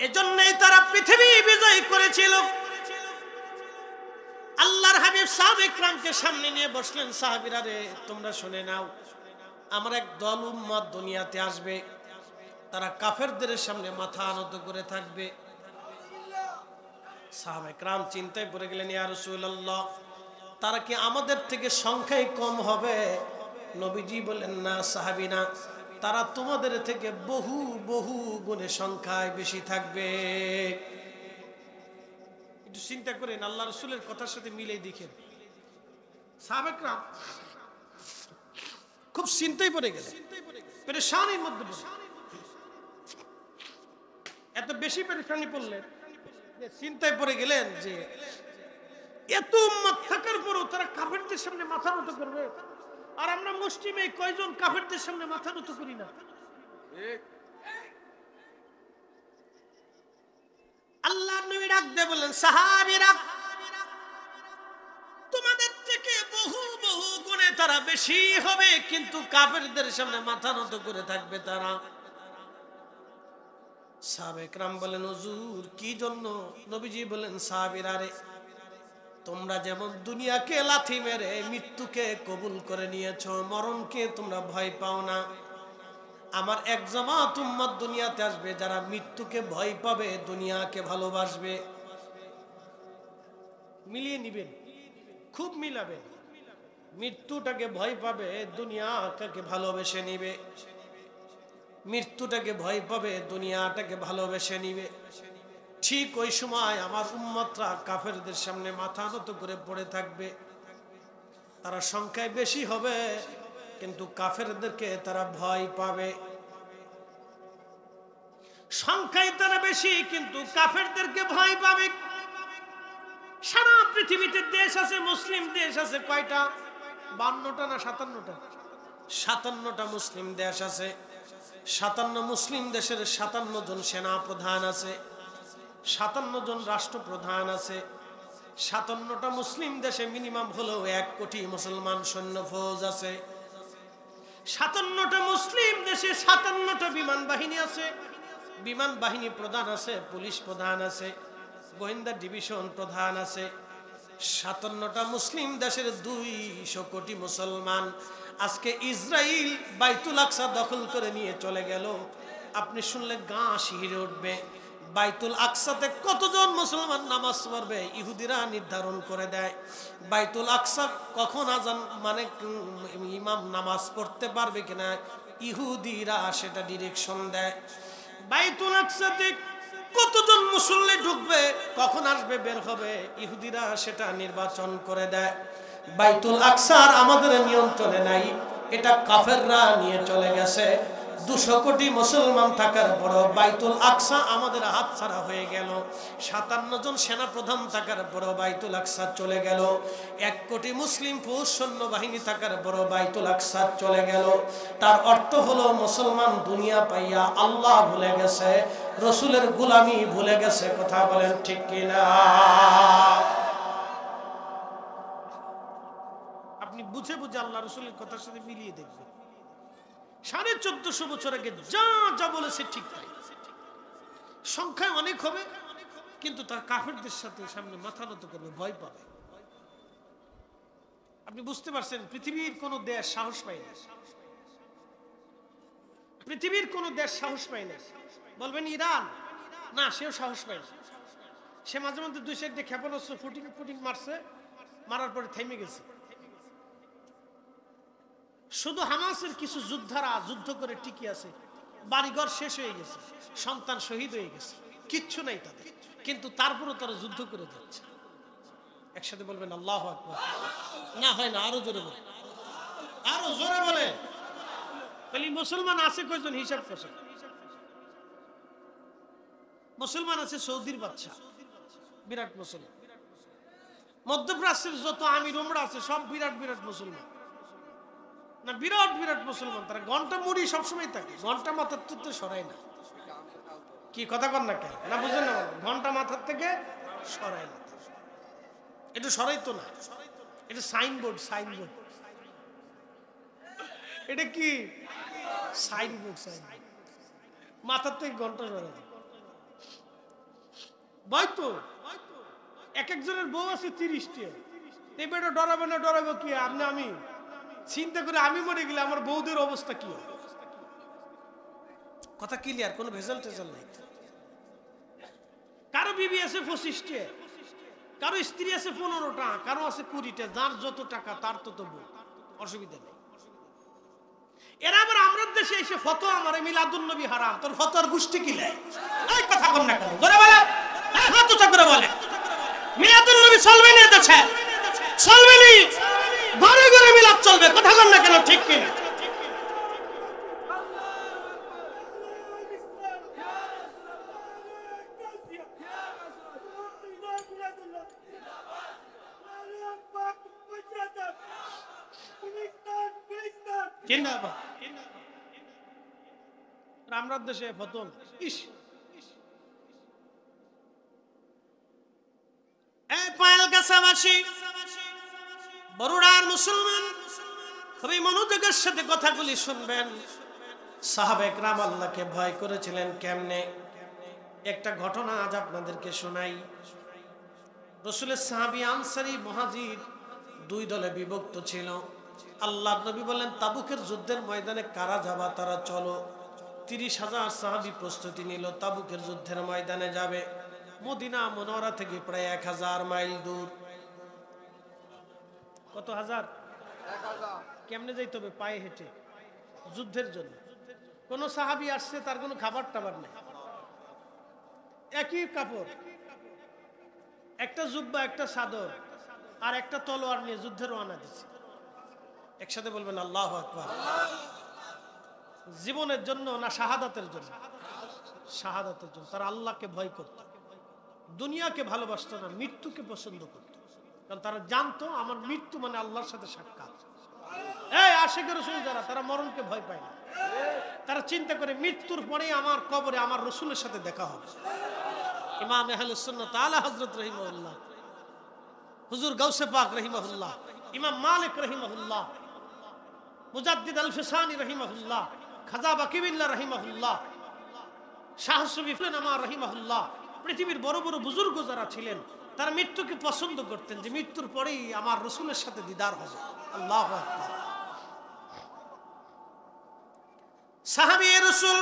এজন্যই তারা পৃথিবী বিজয় করেছিল। আল্লাহর হাবিব সাহাবায়ে کرامকে সামনে নিয়ে বসলেন, সাহাবীরা রে, তোমরা শুনে নাও, আমার এক দল উম্মত দুনিয়াতে আসবে, তারা কাফেরদের সামনে মাথা নত করে থাকবে। সাহাবায়ে کرام চিন্তায় পড়ে গেলেন, ইয়া রাসূলুল্লাহ, তারা কি আমাদের থেকে সংখ্যায় কম হবে? নবীজি বলেন, না সাহাবীনা, তারা তোমাদের থেকে বহু বহু গুণে সংখ্যায় বেশি থাকবে। একটু চিন্তা করেন, আল্লাহ রাসূলের কথার সাথে মিলে দেখেন। সাহাবায়ে کرام খুব চিন্তায় পড়ে গেলেন, পেরেশানির মধ্যে পড়ে। এত বেশি পেরেশানি পড়লেন যে চিন্তায় পড়ে গেলেন যে এত উম্মত থাকার পরও তারা কাফেরদের সামনে মাথা নত করবে, আর আমরা মুসলিমে কয়জন কাফেরদের সামনে মাথা নত করি না? আল্লাহর নবী ডাক দিয়ে বললেন, সাহাবীরা, তোমাদের থেকে বহু বহু গুণে তারা বেশি হবে, কিন্তু কাফেরদের সামনে মাথা নত করে থাকবে তারা। সাহাবায়ে کرام বলেন, হুজুর কি জন্য? নবীজি বলেন, সাহাবীরা রে, তোমরা যেমন দুনিয়াকে লাথি মেরে মৃত্যুকে কবুল করে নিয়েছো, মরণকে তোমরা ভয় পাও না, আমার এক জামাত উম্মত দুনিয়াতে আসবে যারা মৃত্যুকে ভয় পাবে, দুনিয়াকে ভালোবাসবে। মিলিয়ে নিবেন, খুব মিলাবেন। মৃত্যুটাকে ভয় পাবে, দুনিয়াটাকে ভালোবেসে নিবে। মৃত্যুটাকে ভয় পাবে, দুনিয়াটাকে ভালোবেসে নিবে। ঠিক ওই সময় আমার উম্মতরা কাফেরদের সামনে মাথা নত করে পড়ে থাকবে। তারা সংখ্যায় বেশি হবে, কিন্তু কাফেরদেরকে তারা ভয় পাবে। সংখ্যায় তারা বেশি, কিন্তু কাফেরদেরকে ভয় পাবে। সারা পৃথিবীতে দেশ আছে, মুসলিম দেশ আছে কয়টা? 52টা না 57টা? 57টা মুসলিম দেশ আছে। 57 মুসলিম দেশের 57 জন সেনা প্রধান আছে, 57 জন রাষ্ট্রপ্রধান আছে। 57টা মুসলিম দেশে মিনিমাম হলো 1 কোটি মুসলমান সৈন্য ফৌজ আছে। 57টা মুসলিম দেশে 57টা বিমান বাহিনী আছে। বিমান বাহিনী প্রধান আছে, পুলিশ প্রধান আছে, গোয়েন্দা ডিভিশন প্রধান আছে। 57টা মুসলিম দেশের 200 কোটি মুসলমান। আজকে ইসরাইল বাইতুল আকসা দখল করে নিয়ে চলে গেল। আপনি শুনলে গা শিহরে উঠবে। বাইতুল আকসাতে কতজন মুসলমান নামাজ পড়বে ইহুদিরা নির্ধারণ করে দেয়। বাইতুল আকসা কখন আজান মানে ইমাম নামাজ পড়তে পারবে কিনা ইহুদিরা সেটা ডিরেকশন দেয়। বাইতুল আকসাতে কতজন মুসল্লি ঢুকবে, কখন আসবে বের হবে, ইহুদিরা সেটা নির্বাচন করে দেয়। বাইতুল আকসার আমাদের নিয়ন্ত্রণে নাই, এটা কাফেররা নিয়ে চলে গেছে। 200 কোটি মুসলমান থাকার পর বাইতুল আকসা আমাদের হাতছাড়া হয়ে গেল। 57 জন সেনা প্রধান থাকার পর বাইতুল আকসা চলে গেল। 1 কোটি মুসলিম ফৌজ সৈন্যবাহিনী থাকার পর বাইতুল আকসা চলে গেল। তার অর্থ হলো মুসলমান দুনিয়া পাইয়া আল্লাহ ভুলে গেছে, রসুলের গোলামি ভুলে গেছে। কথা বলেন ঠিক কিনা? আপনি বুঝে বুঝে আল্লাহ রসুলের কথার সাথে মিলিয়ে দেখবেন। 1450 বছর আগে যা যা বলেছে ঠিক তাই। সংখ্যায় অনেক হবে, কিন্তু তার কাফেরদের সাথে সামনে মাথা নত করবে, ভয় পাবে। আপনি বুঝতে পারছেন? পৃথিবীর কোন দেশ সাহস পায় না। পৃথিবীর কোন দেশ সাহস পায় না। বলবেন ইরান, না, সেও সাহস পায় না। সে মাঝে মধ্যে 2 সাইড দিয়ে ক্ষেপণাস্ত্র ফুটিং মারছে, মারার পরে থেমে গেছে। শুধু হামাসের কিছু যোদ্ধারা যুদ্ধ করে টিকে আছে, বাড়িঘর শেষ হয়ে গেছে, সন্তান শহীদ হয়ে গেছে, কিচ্ছু নাই তাদের, কিন্তু তারপরও তারা যুদ্ধ করে যাচ্ছে। একসাথে বলবেন আল্লাহু আকবার। না হয় না, আরো জোরে বলেন, আরো জোরে বলেন। তাহলে মুসলমান আছে কয়জন হিসাব করছেন? মুসলমান আছে সৌদির বাদশা, বিরাট মুসলমান। মধ্যপ্রাচ্যের যত আমির উমরা আছে সব বিরাট বিরাট মুসলমান, না বিরাট বিরাট মুসলমান। তারা ঘন্টা মুড়ি সবসময় থাকে, ঘন্টা মাথার থেকে সরায় না। কি কথা কন না কেন? না বুঝেন না? ঘন্টা মাথার থেকে সরায় না, এটা সরাইতো না। এটা সাইনবোর্ড, সাইনবোর্ড। এটা কি সাইনবোর্ড? সাইনবোর্ড মাথার থেকে ঘন্টা সরায় বই তো। এক একজনের বউ আছে 30টা। এবারে ডরাবে না, ডরাবো কি? আমি চিন্তা করে আমি মরে গেলে আমার বউদের অবস্থা কি হবে? কথা ক্লিয়ার, কোনো ভেজাল টেজাল নাই। কারো বিবি আছে 25টা, কারো স্ত্রী আছে 15টা, কারো আছে 20টা। যার যত টাকা তার তত বউ, অসুবিধা নেই। এরা আবার আমরা দেশে এসে ফতোয়া আমারে মিলাদুন নবী হারাম, তোর ফতোয়ার গোষ্ঠী কি লাই? এই কথা কম না কেন? ধরে বলে, হাত উঁচা করে বলে মিলাদুন নবী চলবে না দেশে, চলবে না, ঘরে ঘরে মিলাদ চলবে। কথা কম না কেন? ঠিক কিনা? আমরা দেশে ফতোয়া ইস বরুড়ার মুসলমান খুবই মনোযোগের সাথে কথাগুলি শুনবেন। সাহাবে কেরাম আল্লাহকে ভয় করেছিলেন কেমনে, একটা ঘটনা আজ আপনাদেরকে শোনাই। রাসূলের সাহাবী আনসারী মুহাজির 2 দলে বিভক্ত ছিল। আল্লাহর নবী বললেন, তাবুকের যুদ্ধের ময়দানে কারা যাবা তারা চলো। 30,000 সাহাবী প্রস্তুতি নিল, তাবুকের যুদ্ধের ময়দানে যাবে। মদিনা মুনাওয়ারা থেকে প্রায় 1000 মাইল দূর। কত হাজার? কেমনে যাইতে হবে? পায়ে হেঁটে, যুদ্ধের জন্য। কোন সাহাবী আসছে, তার কোনো খাবার টাবার নেই, একই কাপড়, একটা জুব্বা, একটা চাদর আর একটা তলোয়ার নিয়ে যুদ্ধের রওনা দিচ্ছে। একসাথে বলবেন আল্লাহু আকবার। জীবনের জন্য না শাহাদাতের জন্য? শাহাদাতের জন্য। তারা আল্লাহকে ভয় করত, দুনিয়াকে ভালোবাসতো না, মৃত্যুকে পছন্দ করত। কারণ তারা জানতো আমার মৃত্যু মানে আল্লাহর সাথে সাক্ষাৎ। এই আশিকের রাসূল যারা, তারা মরণকে ভয় পায় না। তারা চিন্তা করে মৃত্যুর পরেই আমার কবরে আমার রাসূলের সাথে দেখা হবে। ইমাম আহলুস সুন্নাত আলা হযরত রাহিমাহুল্লাহ, হুজুর গাউসে পাক রাহিমাহুল্লাহ, ইমাম মালিক রাহিমাহুল্লাহ, মুজাদ্দিদ আল ফিসানি রাহিমাহুল্লাহ, খাজা বাকিবিল্লাহ রাহিমাহুল্লাহ, শাহ সুফি ফুলানামা রাহিমাহুল্লাহ, পৃথিবীর বড় বড় বুজুর্গ যারা ছিলেন, তারা মৃত্যুকে পছন্দ করতেন যে মৃত্যুর পরেই আমার রাসূলের সাথে দিদার হবে। আল্লাহু আকবার। সাহাবী রাসূল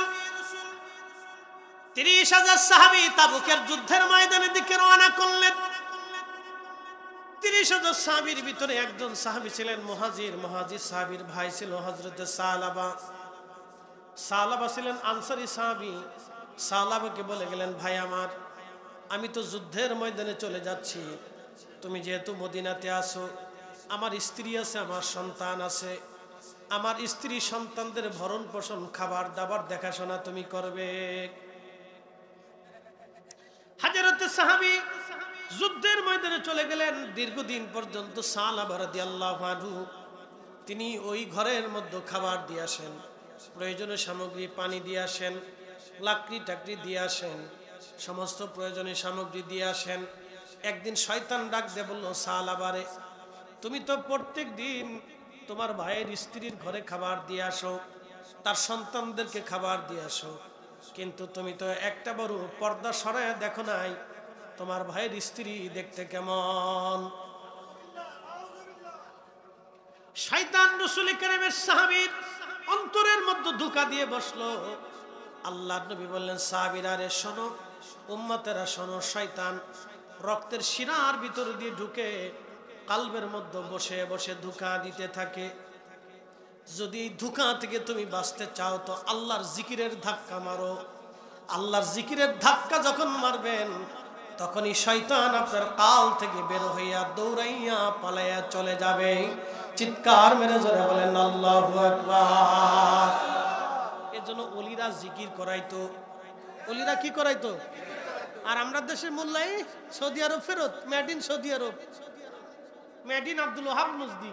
৩০,০০০ সাহাবী তাবুকের যুদ্ধের ময়দানের দিকে রওনা করলেন। ৩০,০০০ সাহাবীর ভিতরে একজন সাহাবী ছিলেন মুহাজির। মুহাজির সাহাবীর ভাই ছিল হযরতে সালাবা। সালাবা ছিলেন আনসারী সাহাবী। সালাবাকে বলে গেলেন, ভাই আমার, আমি তো যুদ্ধের ময়দানে চলে যাচ্ছি, তুমি যেহেতু মদিনাতে আসো, আমার স্ত্রী আছে, আমার সন্তান আছে, আমার স্ত্রী সন্তানদের ভরণ পোষণ, খাবার দাবার দেখাশোনা তুমি করবে। হযরতে সাহাবী যুদ্ধের ময়দানে চলে গেলেন। দীর্ঘদিন পর্যন্ত সালাবা রাদিয়াল্লাহু আনহু তিনি ওই ঘরের মধ্যে খাবার দিয়ে আসেন, প্রয়োজনীয় সামগ্রী পানি দিয়ে আসেন, লাকড়ি টাকড়ি দিয়ে আসেন, সমস্ত প্রয়োজনীয় সামগ্রী দিয়ে আসেন। একদিন শয়তান ডাক দিয়ে বলল, সালাবারে, তুমি তো প্রত্যেক দিন তোমার ভাইয়ের স্ত্রীর ঘরে খাবার দিয়ে আসো, তার সন্তানদেরকে খাবার দিয়ে আসো, কিন্তু তুমি তো একটা বড় পর্দা সরায় দেখো নাই তোমার ভাইয়ের স্ত্রী দেখতে কেমন। শয়তান রাসূল কারীমের সাহাবীর অন্তরের মধ্যে ধোঁকা দিয়ে বসলো। আল্লাহর নবী বললেন, সাহাবীরা রে শোনো, উম্মতেরা শোনো, শয়তান রক্তের শিরার ভিতর দিয়ে ঢুকে কলবের মধ্যে বসে বসে ধোঁকা দিতে থাকে। যদি এই ধোঁকা থেকে তুমি বাঁচতে চাও তো আল্লাহর জিকিরের ধাক্কা মারো। আল্লাহর জিকিরের ধাক্কা যখন মারবেন তখনই শয়তান আপনার কাল থেকে বের হইয়া দৌড়াইয়া পালাইয়া চলে যাবে। চিৎকার মেরে জোরে বলেন আল্লাহু আকবার। এজন্য ওলিরা জিকির করাইতো। ওলিরা কি করাইতো? আর আমরা দেশের মোল্লাই সৌদি আরব ফেরত, made in Saudi Arab, made in Abdul Wahab Najdi.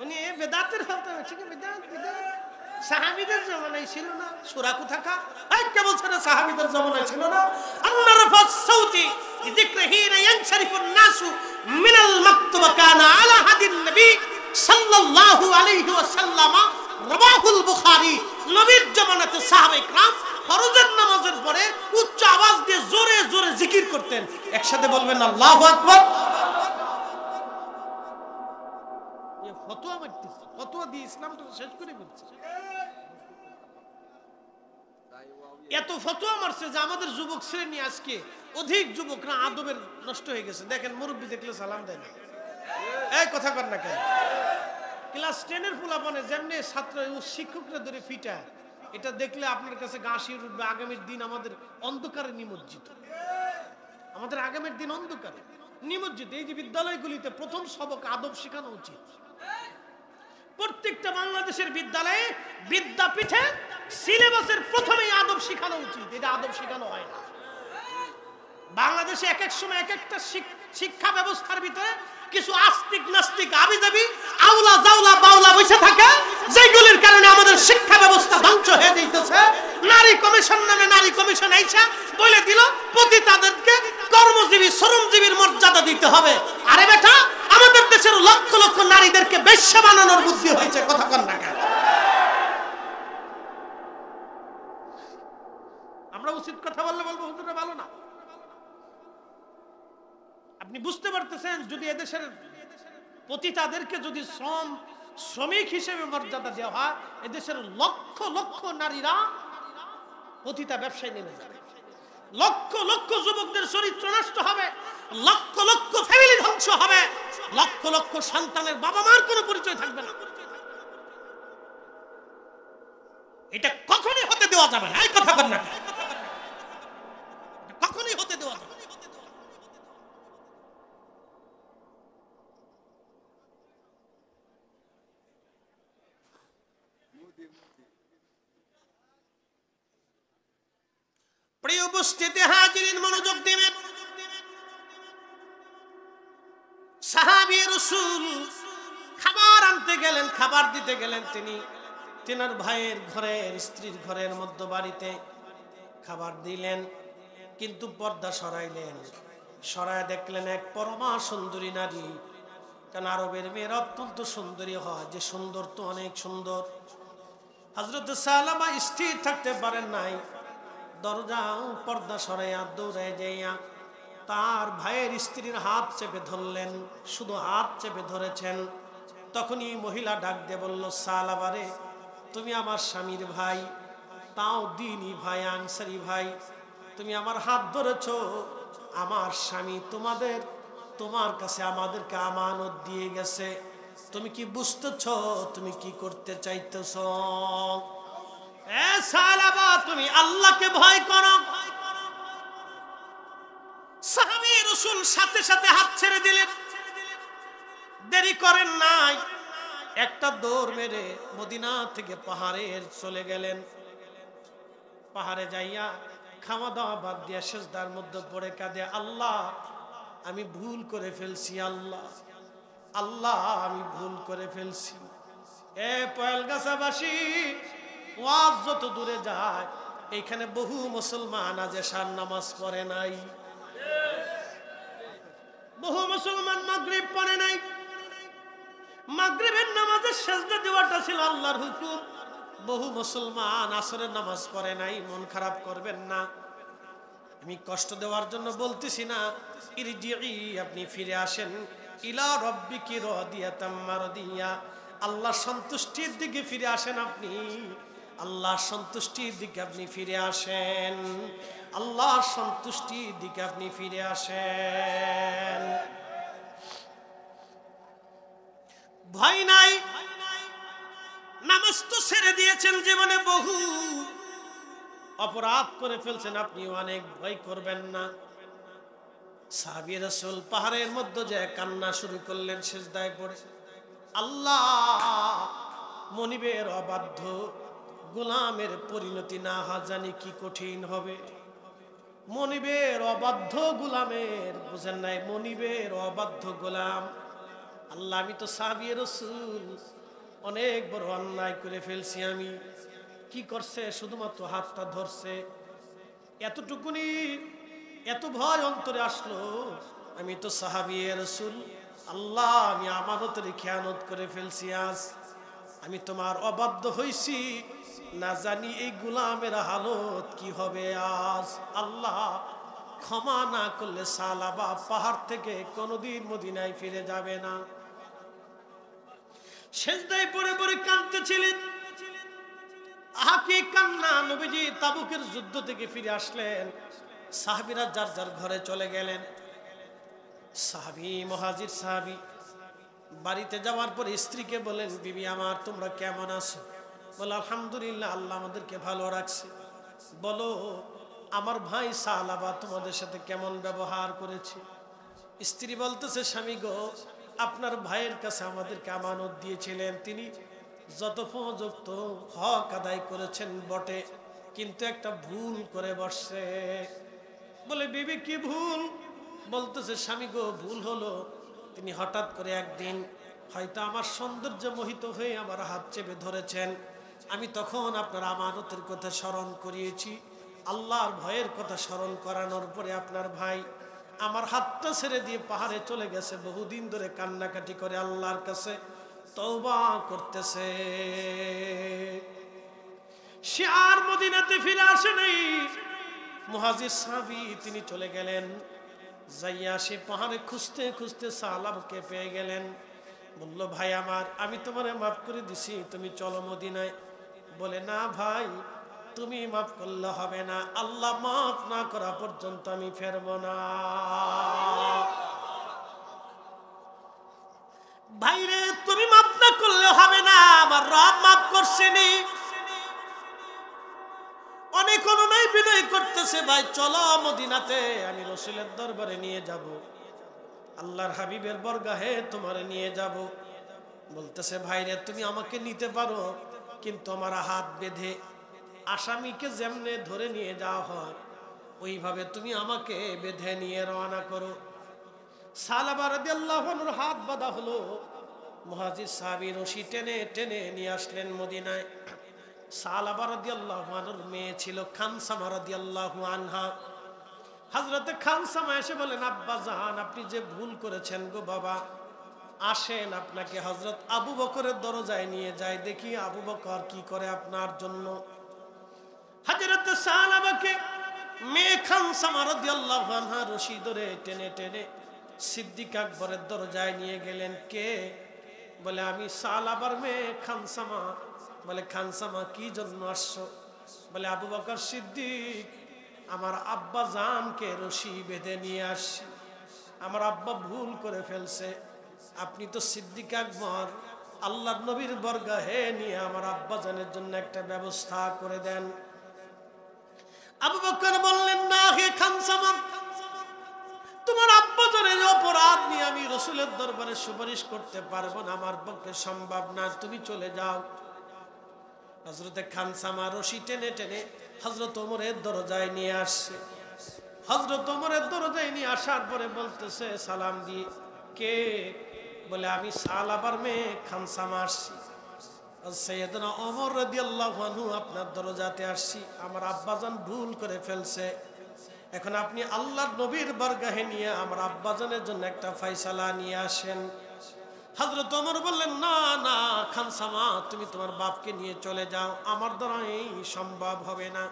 উনি বেদাতের কথা হচ্ছে, বেদাত বেদাত সাহাবীদের জমানায় ছিল না। সূরা কোথাকার, এই কে বলছে না সাহাবীদের জমানায় ছিল না? আল্লাহ রাফাস সাউতি যিকরিহিনা ইয়ানশরিফুন নাসু মিনাল মাকতুবা কানা আলা হাদিন নবী সাল্লাল্লাহু আলাইহি ওয়াসাল্লাম। রাবাহুল বুখারী। নবীর জমানাতে সাহাবায়ে کرام ফরজের নামাজের পরে উচ্চ আওয়াজ দিয়ে জোরে জোরে জিকির করতেন। একসাথে বলবেন আল্লাহু আকবার। এই ফতোয়া মারতেছে, ফতোয়া দিয়ে ইসলামটা শেষ করে ফেলছে। এত ফতোয়া মারছে যে আমাদের যুবক শ্রেণী আজকে অধিক যুবকরা আদবের নষ্ট হয়ে গেছে। দেখেন মুরব্বি দেখলে সালাম দেয় না। এই কথা কর না কেন? ক্লাস 10 এর ফুলাপনে যেমনি ছাত্র শিক্ষকরা ধরে ফিটা, এটা দেখলে আপনার কাছে গা শিউরে উঠবে। আগামীর দিন আমাদের অন্ধকারে নিমজ্জিত, আমাদের আগামীর দিন অন্ধকারে নিমজ্জিত। এই যে বিদ্যালয়গুলিতে প্রথম সবক আদব শেখানো উচিত। প্রত্যেকটা বাংলাদেশের বিদ্যালয়ে বিদ্যাপীঠে সিলেবাসের প্রথমেই আদব শেখানো উচিত। এটা আদব শেখানো হয় না। বাংলাদেশে এক এক সময় এক একটা শিক্ষা ব্যবস্থার ভিতরে কিছু আস্তিক নাস্তিক আবিজাবি আউলা জাউলা বাউলা বসে থাকে, যেগুলির কারণে আমাদের শিক্ষা ব্যবস্থা ধ্বংস হয়ে যাইতেছে। নারী কমিশন নামে নারী কমিশন আইসা বলে দিল পতিতাদেরকে কর্মজীবী শ্রমজীবীর মর্যাদা দিতে হবে। আরে বেটা, আমাদের দেশের লক্ষ লক্ষ নারীদেরকে বেশ্যা বানানোর বুদ্ধি হয়েছে। কথা কন না কেন? আমরা উচিত কথা বললে বলবো হুজুররা ভালো না। আপনি বুঝতে পারতেছেন, যদি এদেশের পতিতাদেরকে যদি শ্রমিক হিসেবে মর্যাদা দেওয়া হয়, এদেশের লক্ষ লক্ষ নারীরা পতিতা ব্যবসায় নেমে যাবে। লক্ষ লক্ষ যুবকদের চরিত্র নষ্ট হবে, লক্ষ লক্ষ ফ্যামিলি ধ্বংস হবে, লক্ষ লক্ষ সন্তানের বাবা মার কোনো পরিচয় থাকবে না। এটা কখনোই হতে দেওয়া যাবে না। এই কথা বল না, কখনোই হতে দেওয়া যাবে না। প্রিয় উপস্থিতি হাজিরিন, মনোযোগ দিবেন। সাহাবী রাসূল খাবার আনতে গেলেন, খাবার দিতে গেলেন। তিনি তিনার ভাইয়ের ঘরের, স্ত্রীর ঘরের মধ্য বাড়িতে খাবার দিলেন, কিন্তু পর্দা সরাইলেন। সরায় দেখলেন এক পরমা সুন্দরী নারী। কারণ আরবের মেয়েরা অত্যন্ত সুন্দরী হয়, যে সুন্দর তো অনেক সুন্দর। হযরত সালামা স্থির থাকতে পারেন নাই, দরজা পর্দা সরাইয়া দৌড়ায় যাইয়া তার ভাইয়ের স্ত্রীর হাত চেপে ধরলেন। শুধু হাত চেপে ধরেছেন, তখনই মহিলা ডাক দিয়ে বলল, সালাবারে, তুমি আমার স্বামীর ভাই, তাও দ্বীনি ভাই, আনসারি ভাই, তুমি আমার হাত ধরেছো। আমার স্বামী তোমার কাছে আমাদেরকে আমানত দিয়ে গেছে। তুমি কি বুঝতেছ তুমি কি করতে চাইতেছ? এ সালাবা, তুমি আল্লাহকে ভয় করো। সাহাবী রাসূল সাথে সাথে হাত ছেড়ে দিলেন, দেরি করেন নাই। একটা দৌড় মেরে মদিনা থেকে পাহাড়ে চলে গেলেন। পাহাড়ে যাইয়া খাওয়া দাওয়া বাদ দিয়া সিজদার মধ্যে পড়ে কাঁদে, আল্লাহ আমি ভুল করে ফেলছি, আল্লাহ আল্লাহ আমি ভুল করে ফেলছি। এ পয়েলগাছাবাসী, ওয়াজ যত দূরে যায়, এইখানে বহু মুসলমান আজ এশার নামাজ পড়ে নাই, বহু মুসলমান মাগরিব পড়ে নাই। মাগরিবের নামাজের সিজদা দেওয়াটা ছিল আল্লাহর হুকুম। বহু মুসলমান আসরের নামাজ পড়ে নাই। মন খারাপ করবেন না, আমি কষ্ট দেওয়ার জন্য বলতেছি না। ইরজিই, আপনি ফিরে আসেন, ইলা রাব্বিকি রাদিয়াতাম মারদিয়া, আল্লাহর সন্তুষ্টির দিকে ফিরে আসেন। আপনি আল্লাহর সন্তুষ্টির দিকে আপনি ফিরে আসেন, আল্লাহর সন্তুষ্টির দিকে আপনি ফিরে আসেন। ভয় নাই, নামাজ তো ছেড়ে দিয়েছেন, জীবনে বহু অপরাধ করে ফেলছেন, আপনি অনেক ভয় করবেন না। সাহাবী রাসূল পাহাড়ের মধ্যে যে কান্না শুরু করলেন সিজদায় পড়ে, আল্লাহ, মনিবের অবাধ্য গোলামের পরিণতি না হয় জানি কি কঠিন হবে। মনিবের অবাধ্য গোলামের, বুঝেন নাই, মনিবের অবাধ্য গোলাম। আল্লাহ, আমি তো সাহাবী রাসূল অনেক বড় অন্যায় করে ফেলছি। আমি কি করছে, শুধুমাত্র হাতটা ধরছে, এতটুকুনি এত ভয় অন্তরে আসলো। আমি তো সাহাবী রাসূল, আল্লাহ আমি আমানতের খেয়ানত করে ফেলছি। আজ আমি তোমার অবাধ্য হইছি, না জানি এই গোলামের হালত কি হবে আজ। আল্লাহ, ক্ষমা না করলে সালাবা পাহাড় থেকে কোনোদিন মদিনায় ফিরে যাবে না। সিজদায় পড়ে পড়ে কাঁদতেছিলেন। আহাকে কান্না। নবীজি তাবুকের যুদ্ধ থেকে ফিরে আসলেন, সাহাবীরা যার যার ঘরে চলে গেলেন। সাহাবী, মুহাজির সাহাবী বাড়িতে যাওয়ার পর স্ত্রীকে বলেন, বিবি আমার, তোমরা কেমন আছো? বলে, আলহামদুলিল্লাহ, আল্লাহ আমাদেরকে ভালো রাখছে। বলো, আমার ভাই সালাবা তোমাদের সাথে কেমন ব্যবহার করেছে? স্ত্রী বলতেছে, স্বামী গো, আপনার ভাইয়ের কাছে আমাদেরকে আমানত দিয়েছিলেন, তিনি যথোপযুক্ত হক আদায় করেছেন বটে, কিন্তু একটা ভুল করে বসছে। বলে, বিবি কি ভুল? বলতেছে, স্বামী গো, ভুল হলো, তিনি হঠাৎ করে একদিন হয়তো আমার সৌন্দর্য মোহিত হয়ে আমার হাত চেপে ধরেছেন। আমি তখন আপনার আমানতের কথা স্মরণ করিয়েছি। আল্লাহর ভয়ের কথা স্মরণ করানোর পরে আপনার ভাই আমার হাতটা ছেড়ে দিয়ে পাহাড়ে চলে গেছে। বহুদিন ধরে কান্নাকাটি করে আল্লাহর কাছে তওবা করতেছে। সে আর মদিনাতে ফিরে আসে নাই। মুহাজির সাহাবী তিনি চলে গেলেন। যাইয়া সে পাহাড়ে খুঁজতে খুঁজতে সালামকে পেয়ে গেলেন। বলল, ভাই আমার, আমি তোমারে মাফ করে দিছি, তুমি চলো মদিনায়। বলে, না ভাই, তুমি মাফ করলে হবে না, আল্লাহ মাফ না করা পর্যন্ত আমি ফেরবো না। ভাইরে তুমি মাফ না করলে হবে না, আমার রব মাফ করছেনি। অনেক অনুনয় বিনয় করতেছে, ভাই চলো মদিনাতে, আমি রাসূলের দরবারে নিয়ে যাব, আল্লাহর হাবিবের বরগাহে তোমারে নিয়ে যাব। বলতেছে ভাইরে তুমি আমাকে নিতে পারো, কিন্তু আমার হাত বেঁধে আসামিকে যেমনে ধরে নিয়ে যাওয়া হয় ওইভাবে তুমি আমাকে বেঁধে নিয়ে রওনা করো। সালাবা রাদিয়াল্লাহু আনহুর হাত বাঁধা হলো। মুহাজির সাহাবী রশি টেনে টেনে নিয়ে আসলেন মদিনায়। সালাবা রাদিয়াল্লাহু আনহুর মেয়ে ছিল খানসামা রাদিয়াল্লাহু আনহা। হযরতে খানসামা এসে বলেন, আব্বা জান আপনি যে ভুল করেছেন গো বাবা, আসেন আপনাকে হযরত আবু বকরের দরজায় নিয়ে যায়, দেখি আবু বকর কি করে আপনার জন্য। হযরত সালাবাকে মেয়ে খানসামা রাদিয়াল্লাহু আনহা রশি ধরে টেনে টেনে সিদ্দিক আকবরের দরজায় নিয়ে গেলেন। কে? বলে আমি সালাবার মেয়ে খানসামা। বলে খানসামা কি জন্য আসছো? বলে আবু বকর সিদ্দিক, আমার আব্বা জানকে রশি বেঁধে নিয়ে আসছি, আমার আব্বা ভুল করে ফেলছে, আপনি তো সিদ্দিক আকবর, আল্লাহর নবীর বরগাহে নিয়ে আমার আব্বা জানের জন্য একটা ব্যবস্থা করে দেন। আবু বকর বললেন, না হে খানসামা, তোমার আব্বা জানের অপরাধ নিয়ে আমি রাসূলের দরবারে সুপারিশ করতে পারবো না, আমার পক্ষে সম্ভব না, তুমি চলে যাও। হযরতে খানসামা রশি টেনে টেনে হযরত ওমরের দরজায় নিয়ে আসছে। হযরত ওমরের দরজায় নিয়ে আসার পরে বলতেছে সালাম দিয়ে, কে? বলে আমি সালাবার মেয়ে খানসামা আসছি, সাইয়েদনা ওমর রাদিয়াল্লাহু আনহু আপনার দরজাতে আসছি, আমার আব্বাজান ভুল করে ফেলছে, এখন আপনি আল্লাহর নবীর বরগাহে নিয়ে আমার আব্বাজানের জন্য একটা ফয়সালা নিয়ে আসেন। হযরত ওমর বললেন, না না খানসামা, তুমি তোমার বাপকে নিয়ে চলে যাও, আমার দ্বারা এই সম্ভব হবে না,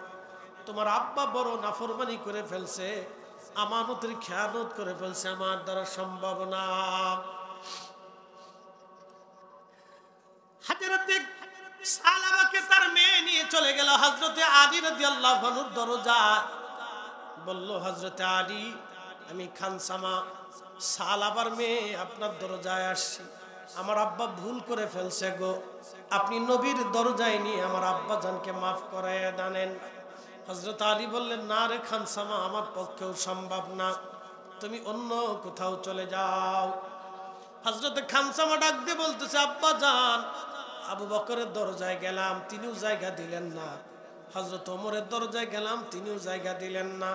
তোমার আব্বা বড় নাফরমানি করে ফেলছে, আমানতের খেয়ানত করে ফেলছে, আমার দ্বারা সম্ভব না। হযরতে সালাবাকে তার মেয়ে নিয়ে চলে গেল হযরতে আলী রাদিয়াল্লাহু আনহুর দরজা। বলল, হযরতে আলী, আমি খানসামা সালাবার মেয়ে আপনার দরজায় আসছি, আমার আব্বা ভুল করে ফেলছে গো, আপনি নবীর দরজায় নিয়ে আমার আব্বা জানকে মাফ করায় দেন। হযরত আলী বললেন, না রে খানসামা, আমার পক্ষেও সম্ভব না, তুমি অন্য কোথাও চলে যাও। হযরতে খানসামা ডাক দিয়ে বলতেছে, আব্বা জান, আবু বকরের দরজায় গেলাম, তিনিও জায়গা দিলেন না, হযরত ওমরের দরজায় গেলাম, তিনিও জায়গা দিলেন না,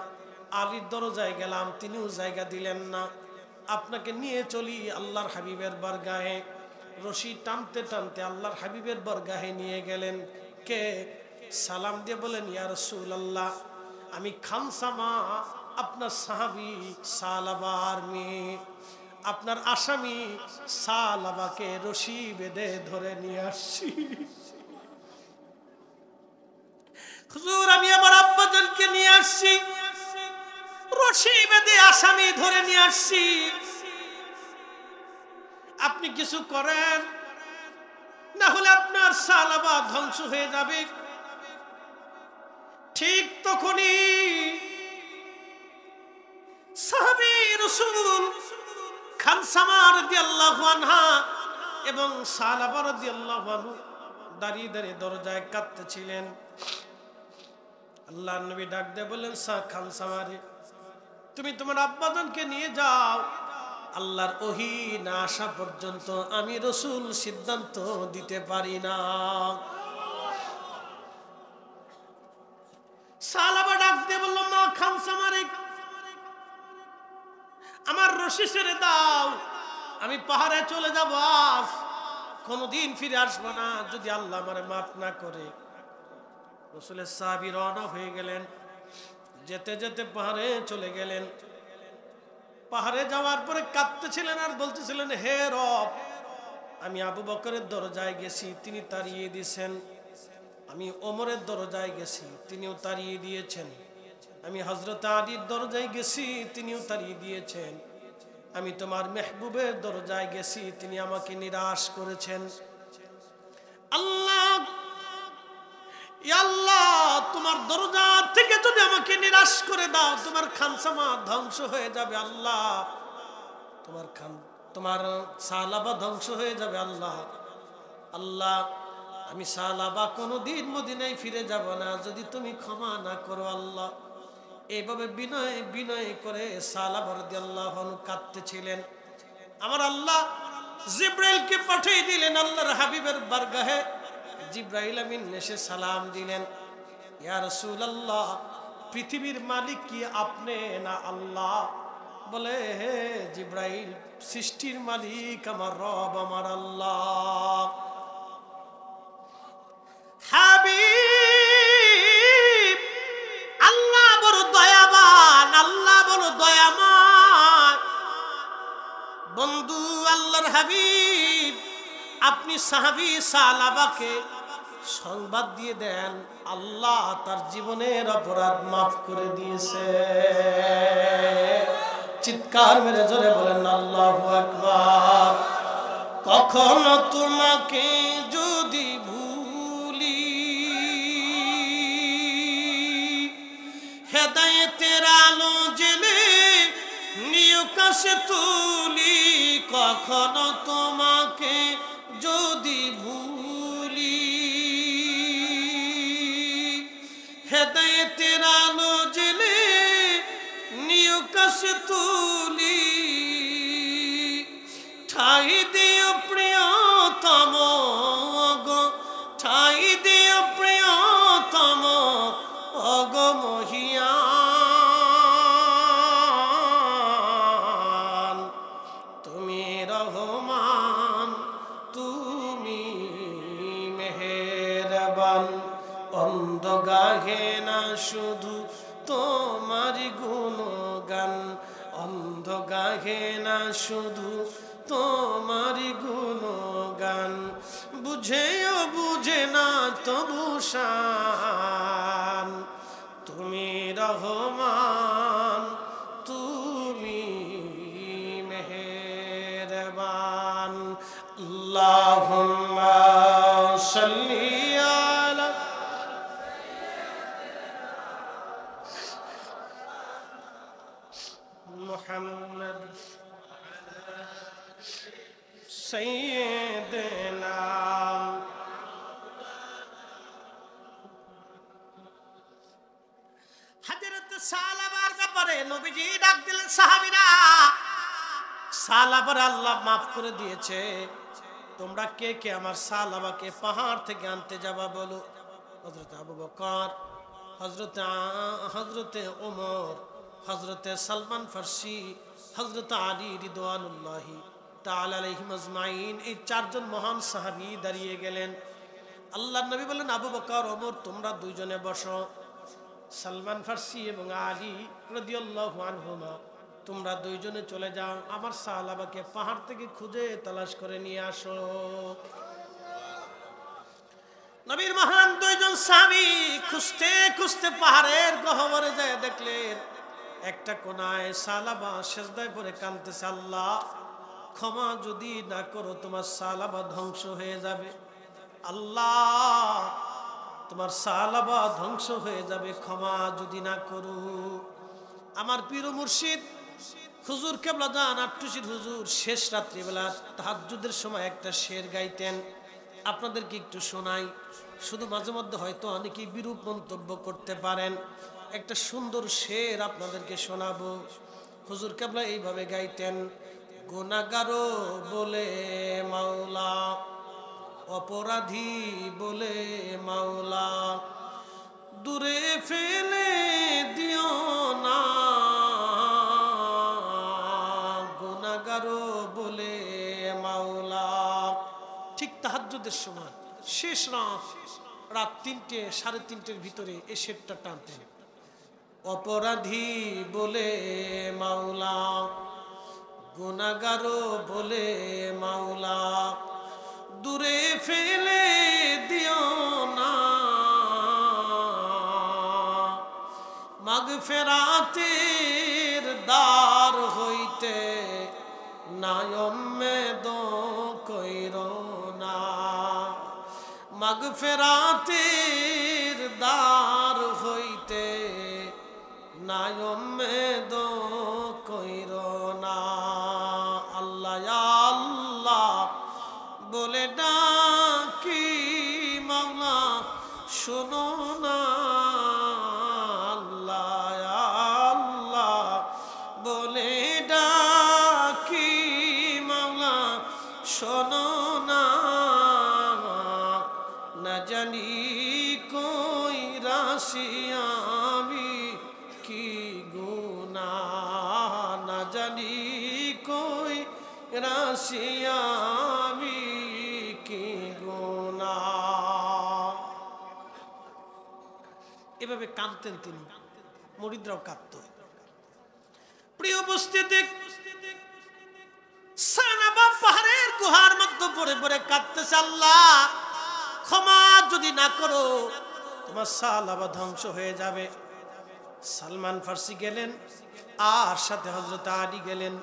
আলীর দরজায় গেলাম, তিনিও জায়গা দিলেন না, আপনাকে নিয়ে চলি আল্লাহর হাবিবের বরগাহে। রশি টানতে টানতে আল্লাহর হাবিবের বরগাহে নিয়ে গেলেন। কে? সালাম দিয়ে বলেন, ইয়া রাসূলুল্লাহ, আমি খানসামা আপনার সাহাবী সালাবার মেয়ে, আপনার আসামি সালাবাকে রশি বেঁধে ধরে নিয়ে আসছি। হুজুর, আমি আমার আব্বাজানকে নিয়ে আসছি, রশি বেঁধে আসামি ধরে নিয়ে আসছি, আপনি কিছু করেন, না হলে আপনার সালাবা ধ্বংস হয়ে যাবে। ঠিক তখনই সাহাবী রাসূল খানসামা রাদিয়াল্লাহু আনহা এবং সালাবা রাদিয়াল্লাহু আনহু দাঁড়িয়ে দাঁড়িয়ে দরজায় কাঁদতেছিলেন। আল্লাহর নবী ডাক দিয়ে বললেন, খানসামা রে, তুমি তোমার আব্বাজানকে নিয়ে যাও, আল্লাহর ওহী না আসা পর্যন্ত আমি রাসূল সিদ্ধান্ত দিতে পারি না। সালাবা ডাক দিয়ে বলল, মা খানসামা রে, আমার রশি ছেড়ে দাও, আমি পাহাড়ে চলে যাব, আজ কোনদিন ফিরে আসবো না যদি আল্লাহ আমারে মাফ না করে। রাসূলের সাহাবী রওনা হয়ে গেলেন, যেতে যেতে পাহাড়ে চলে গেলেন। পাহাড়ে যাওয়ার পরে কাঁদতেছিলেন আর বলতেছিলেন, হে রব, আমি আবু বকরের দরজায় গেছি, তিনি তাড়িয়ে দিয়েছেন, আমি ওমরের দরজায় গেছি, তিনিও তাড়িয়ে দিয়েছেন, আমি হযরত আলীর দরজায় গেছি, তিনিও তাড়িয়ে দিয়েছেন, আমি তোমার মেহবুবের দরজায় গেছি, তিনি আমাকে নিরাশ করেছেন। আল্লাহ, ইয়া আল্লাহ, তোমার দরজা থেকে যদি আমাকে নিরাশ করে দাও, তোমার খানসামা ধ্বংস হয়ে যাবে আল্লাহ, তোমার সালাবা ধ্বংস হয়ে যাবে আল্লাহ। আল্লাহ, আমি সালাবা কোনোদিন মদিনায় ফিরে যাব না যদি তুমি ক্ষমা না করো আল্লাহ। এইভাবে বিনয় বিনয় করে সালাবা রাদিয়াল্লাহু আনহু কাঁদতেছিলেন। আমার আল্লাহ জিব্রাইলকে পাঠিয়ে দিলেন আল্লাহর হাবিবের বারগাহে। জিব্রাইল আমিন এসে সালাম দিলেন, ইয়া রাসূলুল্লাহ, পৃথিবীর মালিক কি আপনি না আল্লাহ? বলে, হে জিব্রাইল, সৃষ্টির মালিক আমার রব, আমার আল্লাহ। হাবিব, আল্লাহ বড় দয়াবান, আল্লাহ বড় দয়াময়। বন্ধু আল্লাহর হাবিব, আপনি সাহাবী সালাবাকে সংবাদ দিয়ে দেন আল্লাহ তার জীবনের অপরাধ মাফ করে দিয়েছে। চিৎকার মেরে জোরে বলেন আল্লাহু আকবার। কখনো তোমাকে যদি ভুলি, হেদায়েতের আলো জেলে নিউ কাছে তুলি, কখনো তোমাকে যদি ভুলি, হেদায়েতের আলো জেলে নিউ কাছে তুলি, ঠাই দিও প্রিয়তম গো, ঠাই দিও প্রিয়তম অগ মহিয়ান। তুমি রহমান, তুমি মেহেরবান, অন্ধ গাহে না শুধু তোমার গুণগান, অন্ধ গাহে না শুধু তোমার গুণগান, বুঝেও বুঝে না তবু শান। তুমি রহমান, তুমি মেহেরবান। আল্লাহুম্মা সাল্লি আলা মুহাম্মদ সাইয়্যিদিনা। হযরত সালাবার ব্যাপারে নবীজি ডাক দিলেন, সাহাবীরা, সালাবার আল্লাহ মাফ করে দিয়েছে, তোমরা কে কে আমার সালাবাকে পাহাড় থেকে আনতে যাবা বলো। হযরত আবু বকর, হযরতে ওমর, হযরতে সালমান ফারসি, হযরত আলী রিদওয়ানুল্লাহি তাআলা আলাইহিম আজমাইন, এই চারজন মহান সাহাবী দাঁড়িয়ে গেলেন। আল্লাহর নবী বললেন, আবু বকর, ওমর, তোমরা দুইজনে বসো। সালমান ফারসি এবং আলী রাদিয়াল্লাহু আনহুমা, তোমরা দুইজনে চলে যাও, আমার সাহাবাকে পাহাড় থেকে খুঁজে তালাশ করে নিয়ে আসো। নবীর মহান দুইজন সাহাবী খুঁজতে খুঁজতে পাহাড়ের গহ্বরে যায় দেখলেন একটা কোনায় সালাবা সেজদায় পড়ে কাঁদতেছে, আল্লাহ ক্ষমা যদি না করো তোমার সালাবা ধ্বংস হয়ে যাবে, আল্লাহ তোমার সালাবা ধ্বংস হয়ে যাবে, ক্ষমা যদি না করো। আমার পীর মুর্শিদ হুজুর কেবলা জান আট্টুশির হুজুর শেষ রাত্রিবেলা তাহাজ্জুদের সময় একটা শের গাইতেন, আপনাদেরকে একটু শোনাই। শুধু মাঝে মধ্যে হয়তো অনেকেই বিরূপ মন্তব্য করতে পারেন, একটা সুন্দর শের আপনাদেরকে শোনাবো। হুজুর কেবলা এইভাবে গাইতেন, গুনাহগারো বলে মাওলা, অপরাধী বলে মাওলা, দূরে ফেলে দিও না, গুনাহগারো বলে মাওলা। ঠিক তাহাজ্জুদের সময় শেষ রাত 3টে 3:30 ভিতরে এই শেরটা টানতেন, অপরাধী বলে মাওলা, গুনাহগারো বলে মাওলা, দূরে ফেলে দিও না, মাগফিরাতের দ্বার হইতে নায়ম্মেদ কইরো না, মাগফিরাতের দ্বার উম্মেদ কইরো না। আল্লাহ ইয়া আল্লাহ বলে ডাকি মাওলা শোনো না। আল্লাহ ইয়া আল্লাহ বলে ডাকি মাওলা শোনো না। না জানি কই রাশি আমি কি গুনাহ, না জানি কই রাশি আমি কি গুনাহ। এভাবে কাঁদতেন তিনি, মুরিদরাও কাঁদত। প্রিয় উপস্থিতি, সানাবা পাহাড়ের গুহার মধ্যে পড়ে পড়ে কাঁদতেছে, আল্লাহ ক্ষমা যদি না করো তোমার সালাবা ধ্বংস হয়ে যাবে। সালমান ফার্সি গেলেন আর সাথে হযরত আলী গেলেন।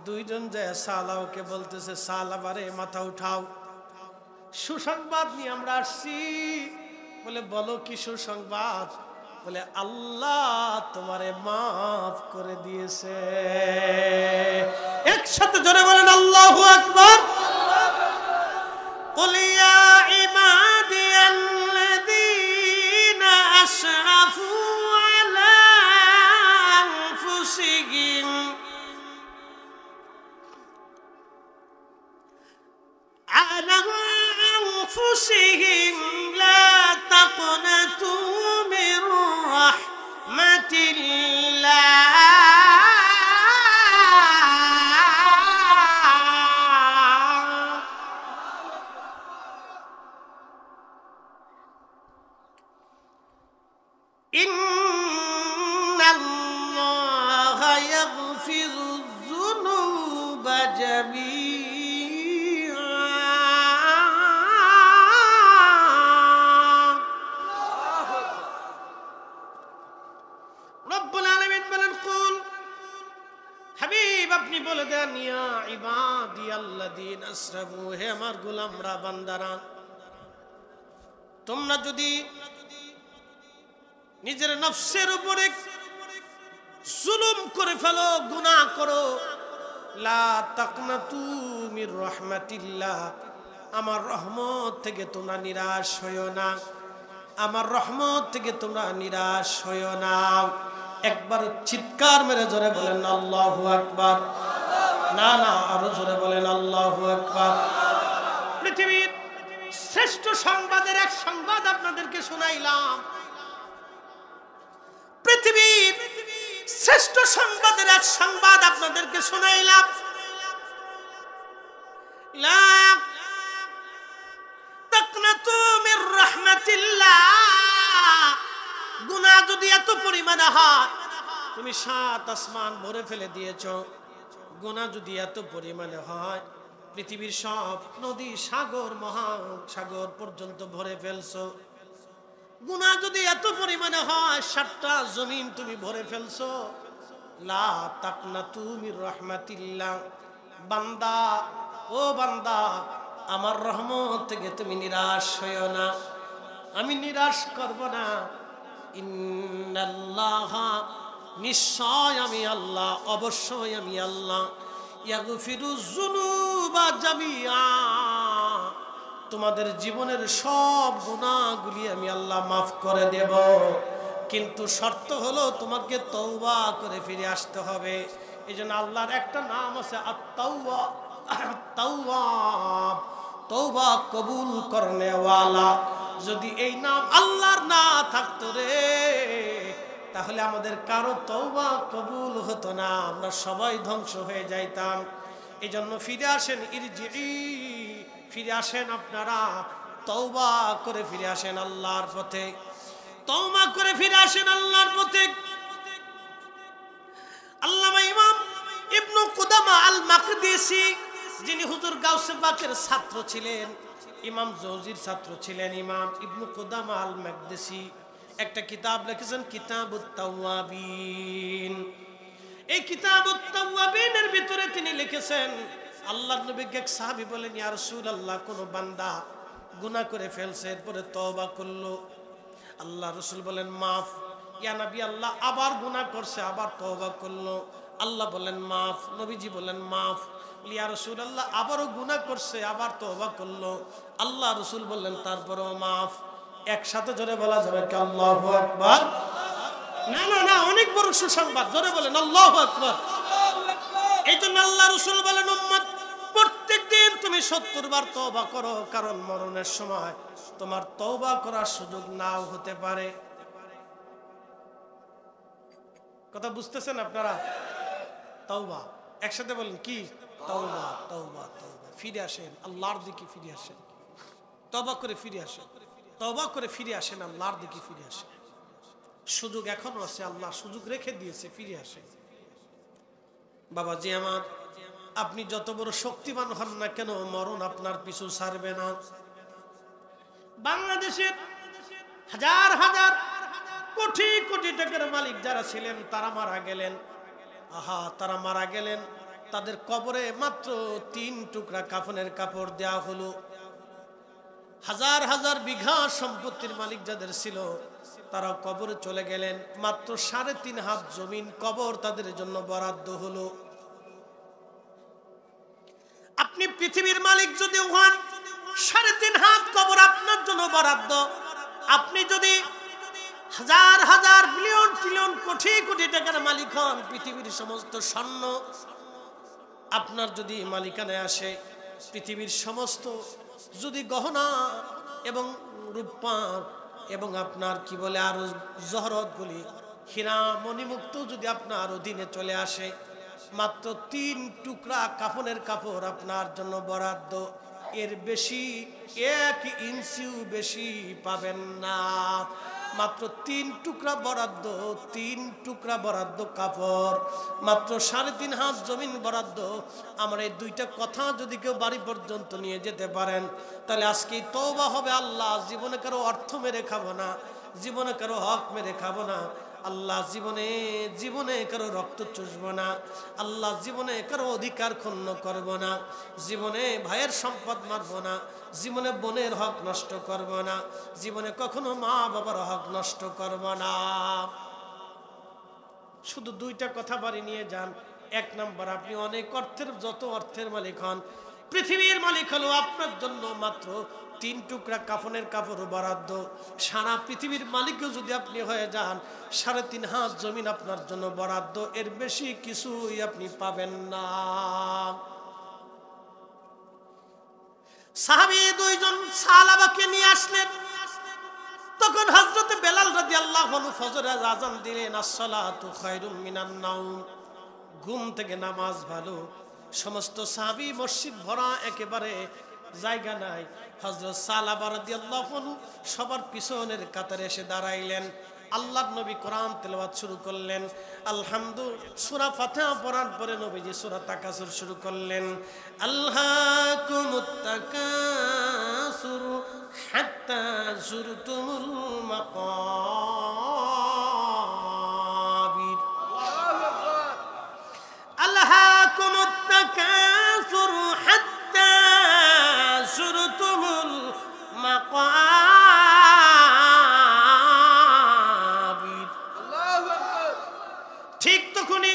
দুইজন যায় সালাবাকে বলতেছে, সালাবারে মাথা উঠাও, সুসংবাদ নিয়ে আমরা আসছি। বলে বলো কি সুসংবাদ? বলে আল্লাহ তোমারে মাফ করে দিয়েছে। একসাথে জোরে বলেন আল্লাহু আকবার। قل يا عبادي الذين أسرفوا على أنفسهم لا تقنطوا من رحمة الله إن الله يغفر الذنوب جميعا। رب العالمين বলেন, কুল হাবিব আপনি বলে দেন, ইয়া ইবাদিয়াল্লাযীনা আসরাফু, হে আমার গোলামরা বান্দারা, তোমরা যদি নিজের নফসের উপরে জুলুম করে ফেলো, গুনাহ করো, লা তাকনাতু মির রাহমাতিল্লাহ, আমার রহমত থেকে তোমরা নিরাশ হইও না, আমার রহমত থেকে তোমরা নিরাশ হইও না। একবার চিৎকার মেরে জোরে বলেন আল্লাহু আকবার। না না, আরো জোরে বলেন আল্লাহু আকবার। পৃথিবীর শ্রেষ্ঠ সংবাদের এক সংবাদ আপনাদেরকে শোনাইলাম। পৃথিবীর শ্রেষ্ঠ সংবাদের এক সংবাদ আপনাদেরকে শোনাইলাম। লা তাকনাতু মির রাহমাতিল্লাহ। গুনাহ যদি এত পরিমাণে হয়, তুমি 7 আসমান ভরে ফেলে দিয়েছো, গুনাহ যদি এত পরিমাণে হয়, পৃথিবীর সব নদী সাগর মহাসাগর পর্যন্ত ভরে ফেলছো, গুনাহ যদি এত পরিমাণে হয় 7টা জমিন তুমি ভরে ফেলছো, লা তাকনাতু মির রাহমাতিল্লাহ। বান্দা, ও বান্দা, আমার রহমত থেকে তুমি নিরাশ হইও না, আমি নিরাশ করব না। ইন্নাল্লাহা, নিশ্চয় আমি আল্লাহ, অবশ্যই আমি আল্লাহ, ইয়াগফিরুয যুনুবা জামিআ, তোমাদের জীবনের সব গুনাহগুলি আমি আল্লাহ মাফ করে দেব, কিন্তু শর্ত হলো তোমাকে তওবা করে ফিরে আসতে হবে। এইজন্য আল্লাহর একটা নাম আছে আত-তাওয়াব, তাওয়াব, তওবা কবুল করনে ওয়ালা। যদি এই নাম আল্লাহর না থাকতো রে, তাহলে আমাদের কারো তওবা কবুল হতো না, আমরা সবাই ধ্বংস হয়ে যাইতাম। এইজন্য ফিরে আসেন, ইরজিই, ফিরে আসেন আপনারা, তওবা করে ফিরে আসেন আল্লাহর পথে, তওবা করে ফিরে আসেন আল্লাহর পথে। আল্লামা ইমাম ইবনে কুদামা আল মাকদিসি, যিনি হুজুর গাউসে পাকের ছাত্র ছিলেন, ইমাম জৌজির ছাত্র ছিলেন, ইমাম ইবনে কুদামা আল মাকদিসি একটা কিতাব লিখেছেন, কিতাবুত তাওয়াবিন। এই কিতাবুত তাওয়াবিনের ভিতরে তিনি লিখেছেন, আল্লাহর নবীকে এক সাহাবী বলেন, ইয়া রাসূলুল্লাহ, কোন বান্দা গুনাহ করে ফেলছে, এরপরে তওবা করলো, আল্লাহ রাসূল বলেন মাফ, ইয়া নবী আল্লাহ আবার গুনাহ করছে, আবার তওবা করলো, আল্লাহ বলেন মাফ, নবীজি বলেন মাফ। ইয়া রাসূলুল্লাহ আবারও গুনাহ করছে, আবার তওবা করলো, আল্লাহ রাসূল বললেন তারপরেও মাফ। একসাথে জোরে বলা যাবে কি আল্লাহু আকবার? না না না, অনেক বড় সুসংবাদ, জোরে বলেন আল্লাহু আকবার। এই জন্য আল্লাহ রাসূল বলেন উম্মত প্রত্যেকদিন তুমি 70 বার তওবা করো, কারণ মরণের সময় তোমার তওবা করার সুযোগ নাও হতে পারে। কথা বুঝতেছেন আপনারা? তওবা একসাথে বলেন কি? তওবা তওবা তওবা। ফিরে আসেন আল্লাহর দিকে, ফিরে আসেন, তওবা করে ফিরে আসেন, তওবা করে ফিরে আসেন, আল্লাহর দিকে ফিরে আসেন। সুযোগ এখনো আছে, আল্লাহ সুযোগ রেখে দিয়েছে, ফিরে আসেন। বাবাজি আমার, আপনি যত বড় শক্তিমান হন না কেন, মরণ আপনার পিছু ছাড়বে না। বাংলাদেশের হাজার হাজার কোটি কোটি টাকার মালিক যারা ছিলেন তারা মারা গেলেন। আহা, তারা মারা গেলেন, তাদের কবরে মাত্র 3 টুকরা কাফনের কাপড় দেয়া হলো। হাজার হাজার বিঘা সম্পত্তির মালিক যাদের ছিল তারা কবরে চলে গেলেন, মাত্র 3.5 হাত জমিন কবর তাদের জন্য বরাদ্দ হলো। আপনি পৃথিবীর মালিক যদি হন, 3.5 হাত কবর আপনার জন্য বরাদ্দ। আপনি যদি হাজার হাজার বিলিয়ন ট্রিলিয়ন কোটি কোটি টাকার মালিক হন, পৃথিবীর সমস্ত স্বর্ণ আপনার যদি মালিকানায় আসে, পৃথিবীর সমস্ত যদি গহনা এবং রূপা এবং আপনার কি বলে আরো জহরত গুলি, হীরা মণিমুক্ত যদি আপনার অধীনে চলে আসে, মাত্র 3 টুকরা কাফনের কাপড় আপনার জন্য বরাদ্দ। এর বেশি 1 ইঞ্চিও বেশি পাবেন না। মাত্র 3 টুকরা বরাদ্দ, 3 টুকরা বরাদ্দ কাপড়, মাত্র 3.5 হাত জমিন বরাদ্দ। আমার এই 2টা কথা যদি কেউ বাড়ি পর্যন্ত নিয়ে যেতে পারেন, তাহলে আজকেই তওবা হবে। আল্লাহ জীবনে কারো অর্থ মেরে খাবো না, জীবনে কারো হক মেরে খাবো না, আল্লাহ জীবনে জীবনে কারো রক্ত চুষবো না, আল্লাহ জীবনে কারো অধিকার ক্ষুণ্ণ করব না, জীবনে ভাইয়ের সম্পদ মারব না, জীবনে বোনের হক নষ্ট করব না, জীবনে কখনো মা বাবার হক নষ্ট করব না। শুধু 2টা কথা বাড়ি নিয়ে যান। 1 নাম্বার, আপনি অনেক অর্থের, যত অর্থের মালিক হন, পৃথিবীর মালিক হলো আপনার জন্য মাত্র 3 টুকরা কাফনের কাপড় বরাদ্দ। সারা পৃথিবীর মালিকও যদি আপনি হয়ে যান, 3.5 হাত জমিন আপনার জন্য বরাদ্দ। এর বেশি কিছুই আপনি পাবেন না। সাহাবী 2 জন সাহাবাকে নিয়ে আসলেন। তখন হযরত বেলাল রাদিয়াল্লাহু আনহু ফজরের আযান দিলেন, আসসালাতু খায়রুম মিনান নাওম, ঘুম থেকে নামাজ ভালো। সমস্ত সাহাবী মসজিদ ভরা, একেবারে জায়গা নাই। হযরত সালাবা রাদিয়াল্লাহু আনহু সবার পিছনের কাতারে এসে দাঁড়াইলেন। আল্লাহর নবী কোরআন তেলাওয়াত শুরু করলেন। সূরা ফাতিহা পড়ার পরে নবীজি সূরা তাকাসুর শুরু করলেন। আল্লাকুমুত তাকাসুর হাত্তা যুরতুমুল মাকাবির। আল্লাকুমুত তাকাসুর হাত্তা যুরতুমুল মাকাবির। ঠিক তখনই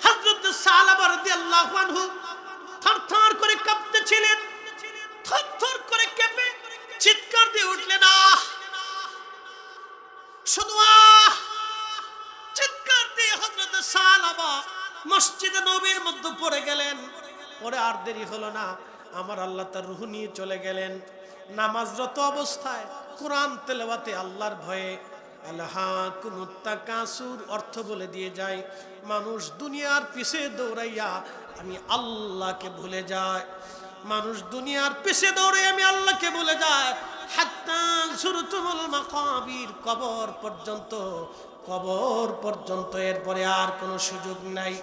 হযরত সালাবা রাদিয়াল্লাহু আনহু থরথর করে কাঁপতেছিলেন। থরথর করে কেঁপে চিৎকার দিয়ে উঠলেন, আহ! শুধু আহ! চিৎকার দিয়ে হযরত সালাবা মসজিদে নববীর মধ্যে পড়ে গেলেন। পরে আর দেরি হলো না, আমার আল্লাহ তার রূহ নিয়ে চলে গেলেন। নামাজরত অবস্থায় কোরআন তেলাওয়াতে আল্লাহর ভয়ে। আল্লাকুমুত তাকাসুর অর্থ বলে দিয়ে যায়, মানুষ দুনিয়ার পিছে দৌড়াইয়া আমি আল্লাহকে ভুলে যায়। মানুষ দুনিয়ার পিছে দৌড়ে আমি আল্লাহকে ভুলে যায়। হাত্তা যুরতুমুল মাকাবির, কবর পর্যন্ত, কবর পর্যন্ত। এরপরে আর কোনো সুযোগ নাই।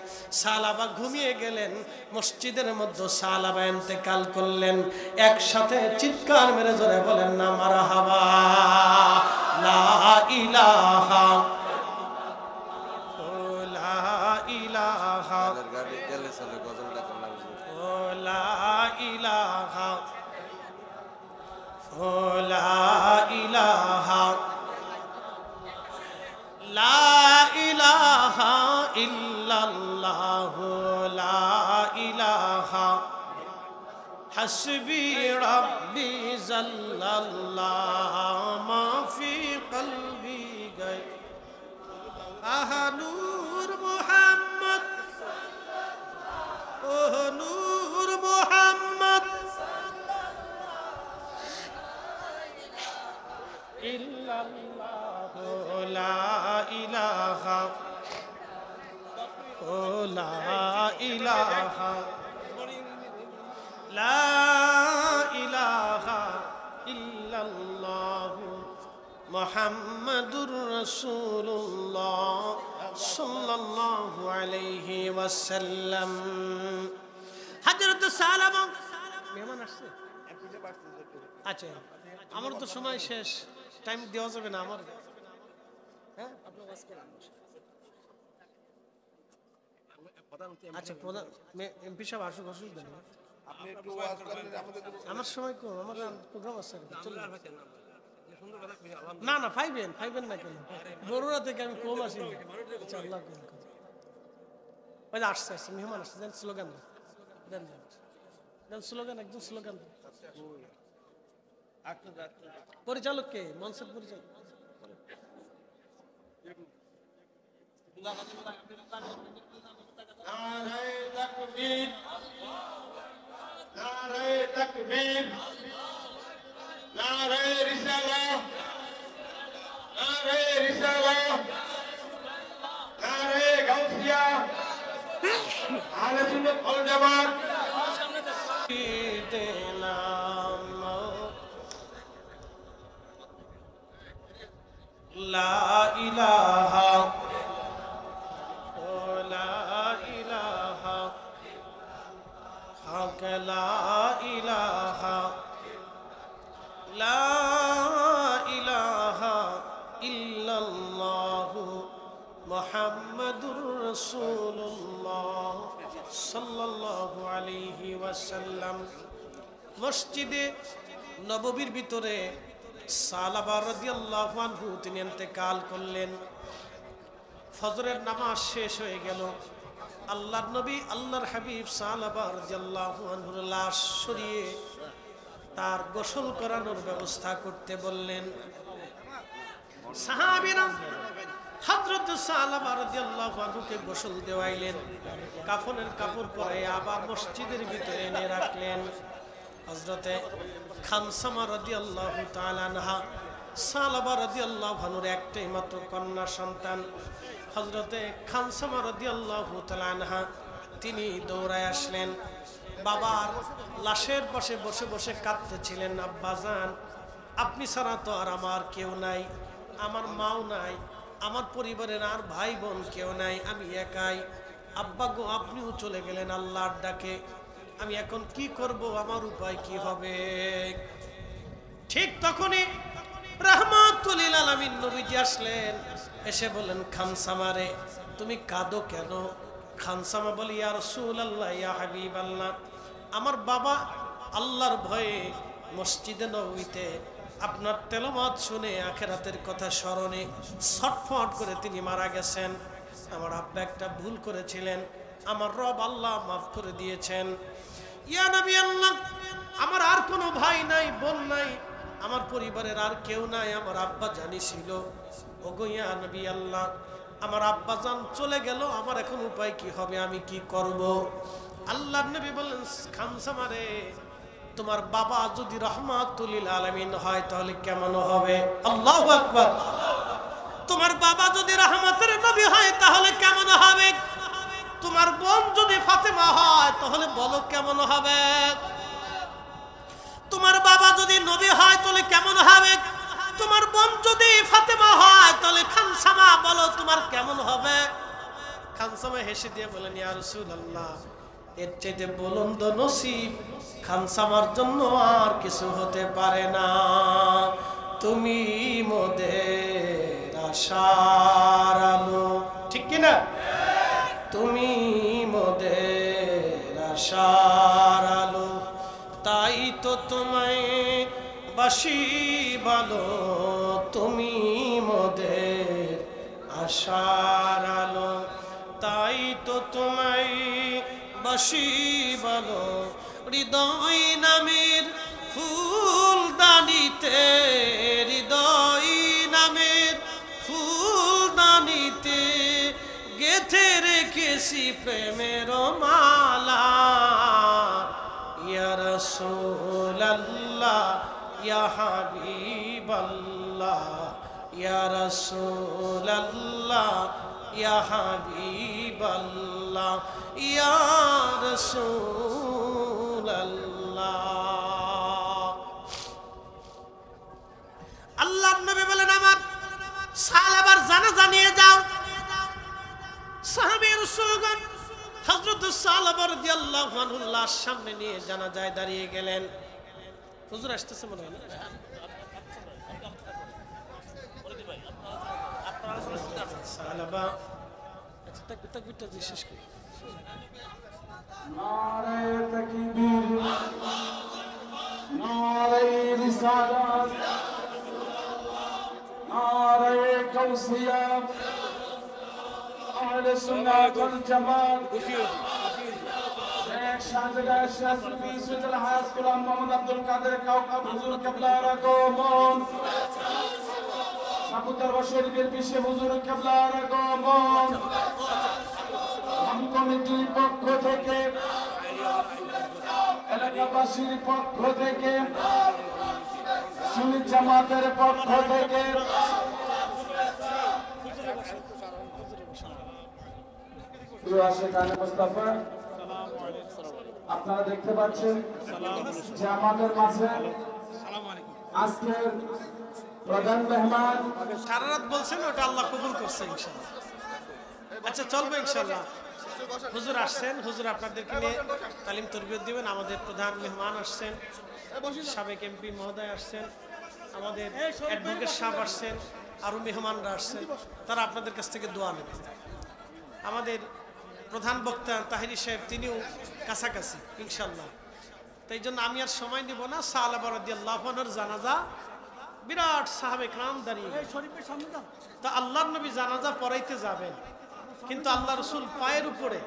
সালাবা ঘুমিয়ে গেলেন। মসজিদের মধ্যে সালাবা ইন্তেকাল করলেন। একসাথে চিৎকার মেরে জোরে বলেন না মারহাবা, লা ইলাহা লা ইলাহা লা ইলাহা লা ইলাহা ইল্লাল্লাহু লা ইলাহা হাসবি রাব্বি জাল্লাল্লাহ মা ফি কলবি গায় আহা নূর মুহাম্মদ ও নূর মুহাম্মদ ইল্লাল্লাহু লা ইলাহা ও লা ইলাহা লা ইলাহা ইল্লাল্লাহু মুহাম্মাদুর রাসূলুল্লাহ সাল্লাল্লাহু আলাইহি ওয়াসাল্লাম। হযরত সালামা মেহমান আসছে, আচ্ছা আমার তো সময় শেষ, টাইম দেওয়া যাবে না আমার, হ্যাঁ আচ্ছা প্রধান এমপি সাহেব আসুক, অসুবিধা নেই, আমার সময় কম, আমার প্রোগ্রাম আছে। না না ফাইবেন না কেন, বড়রা থেকে আমি কম আসি। আচ্ছা আল্লাহ আসছে আসছে মেহমান আসছে, দেন স্লোগান দেন, দেন স্লোগান, একজন স্লোগান দেন। পরিচালক কে? মনসুর পরিচালক। নারে তাকবীর, নারে তাকবীর, নারে রিসালাহ, নারে রিসালাহ, নারে গাউসিয়া, আহলে সুন্নাত ওয়াল জামাত। লা ইলাহা ও লা ইলাহা হক লা ইলাহা লা ইলাহা ইল্লাল্লাহু মুহাম্মাদুর রাসূলুল্লাহ সাল্লাল্লাহু আলাইহি ওয়াসাল্লাম। মসজিদে নববীর ভিতরে সালাবা রাদিয়াল্লাহু আনহু তিনি ইন্তেকাল করলেন। ফজরের নামাজ শেষ হয়ে গেল, আল্লাহর নবী আল্লাহর হাবিব সালাবা রাদিয়াল্লাহু আনহুর লাশ সরিয়ে তার গোসল করানোর ব্যবস্থা করতে বললেন। সাহাবীরা হযরত সালাবা রাদিয়াল্লাহু আনহুকে গোসল দেওয়াইলেন, কাফনের কাপড় পরে আবার মসজিদের ভিতরে এনে রাখলেন। হযরতে খানসামা রাদিয়াল্লাহু তাআলা আনহা, সালাবা রাদিয়াল্লাহু আনহুর একটাই মাত্র কন্যা সন্তান। হযরতে খানসামা রাদিয়াল্লাহু তাআলা আনহা তিনি দৌড়ায় আসলেন, বাবার লাশের পাশে বসে বসে কাঁদতেছিলেন। আব্বাজান, আপনি ছাড়া তো আর আমার কেউ নাই, আমার মাও নাই, আমার পরিবারের আর ভাই বোন কেউ নাই, আমি একাই। আব্বা গো, আপনিও চলে গেলেন আল্লাহর ডাকে, আমি এখন কি করব, আমার উপায় কি হবে? ঠিক তখনই রাহমাতুল লিল আলামিন নবীজি আসলেন, এসে বলেন, খানসামারে তুমি কাঁদো কেন? খানসামা বলি, ইয়া রাসূলুল্লাহ, ইয়া হাবিবাল্লাহ, আমার বাবা আল্লাহর ভয়ে মসজিদে নববীতে আপনার তেলাওয়াত শুনে আখিরাতের কথা স্মরণে ছটফট করে তিনি মারা গেছেন। আমার আব্বা একটা ভুল করেছিলেন, আমার রব আল্লাহ মাফ করে দিয়েছেন। ইয়া নবী আল্লাহ, আমার আর কোনো ভাই নাই, বোন নাই, আমার পরিবারের আর কেউ নাই, আমার আব্বা জানি ছিল। ওগো ইয়া নবী আল্লাহ, আমার আব্বা জান চলে গেল, আমার এখন উপায় কি হবে, আমি কি করব? আল্লাহর নবী বললেন, খানসামারে তোমার বাবা যদি রাহমাতুল লিল আলামিন হয় তাহলে কেমন হবে? আল্লাহু আকবার। তোমার বাবা যদি রহমতের নবী হয় তাহলে কেমন হবে? তোমার বোন যদি ফাতেমা হয় তাহলে বলো কেমন হবে? তোমার বাবা যদি নবী হয় তাহলে কেমন হবে? তোমার বোন যদি ফাতেমা হয় তাহলে খানসামা বলো তোমার কেমন হবে? খানসামা হেসে দিয়ে বলেন, ইয়া রাসূলুল্লাহ, এর চাইতে বুলন্দ নসিব খানসামার জন্য আর কিছু হতে পারে না। তুমি মোদের আশার আলো, ঠিক কিনা? তুমি মোদের আশার আলো, তাই তো তোমায় বাসি ভালো, তুমি মোদের আশার আলো, তাই তো তোমায় বাসি বলো হৃদয় নামের ফুলদানিতে, হৃদয় নামের ফুলদানিতে গেথে রেখেছি প্রেমের মালা। ইয়া রাসূলুল্লাহ ইয়া হাবিবাল্লাহ, ইয়া রাসূলুল্লাহ ইয়া হাবিবাল্লাহ, ইয়া রাসূলুল্লাহ। আল্লাহর নবী বলেন আমার সাহাবার জানাজা নিয়ে যাও। সাহাবী রাসূলগণ হযরত সাহাবা রাদিয়াল্লাহু আনহুর লাশ সামনে নিয়ে জানাজায় দাঁড়িয়ে গেলেন। হুজুর আসতেছে মনে হয় না? সাহাবা আচ্ছা তাকবীরটা দিয়ে শেষ করি। নারে তাকবীর, নারে রিসালাত, নারে কাউসিয়া, আহলে সুন্নাত ওয়াল জামাত। শেখ শাহজালাল শাহসুফি সুজল হায়াত গোলাম মোহাম্মদ আব্দুল কাদের কাওকাব হুজুর কিবলার আগমন। সাপুতার শরীফের পিছে হুজুর কিবলার আগমন। কমিটির পক্ষ থেকে, এলাকাবাসীর পক্ষ থেকে, সুন্নি জামাতের পক্ষ থেকে মুস্তাফা, আপনারা দেখতে পাচ্ছেন যে আমাদের মাঝে আজকের প্রধান মেহমান সারা রাত বলছেন ওটা আল্লাহ কবুল করছে ইনশাআল্লাহ। আচ্ছা চলবে ইনশাআল্লাহ। হুজুর আসছেন, হুজুর আপনাদেরকে নিয়ে তালিম তরবিয়ত দিবেন। আমাদের প্রধান মেহমান আসছেন, সাবেক এমপি মহোদয় আসছেন, আমাদের অ্যাডভোকেট সাহেব আসছেন, আরো মেহমানরা আসছেন, তারা আপনাদের কাছ থেকে দোয়া নেবেন। আমাদের প্রধান বক্তা তাহিরি সাহেব তিনিও কাছাকাছি ইনশাআল্লাহ। তাই জন্য আমি আর সময় নিব না। সাহাবা রাদিয়াল্লাহু আনহুর জানাজা, বিরাট সাহাবে کرام দাঁড়িয়ে, তা আল্লাহর নবী জানাজা পড়াইতে যাবেন, কিন্তু আল্লাহ রাসূল পায়ের উপরে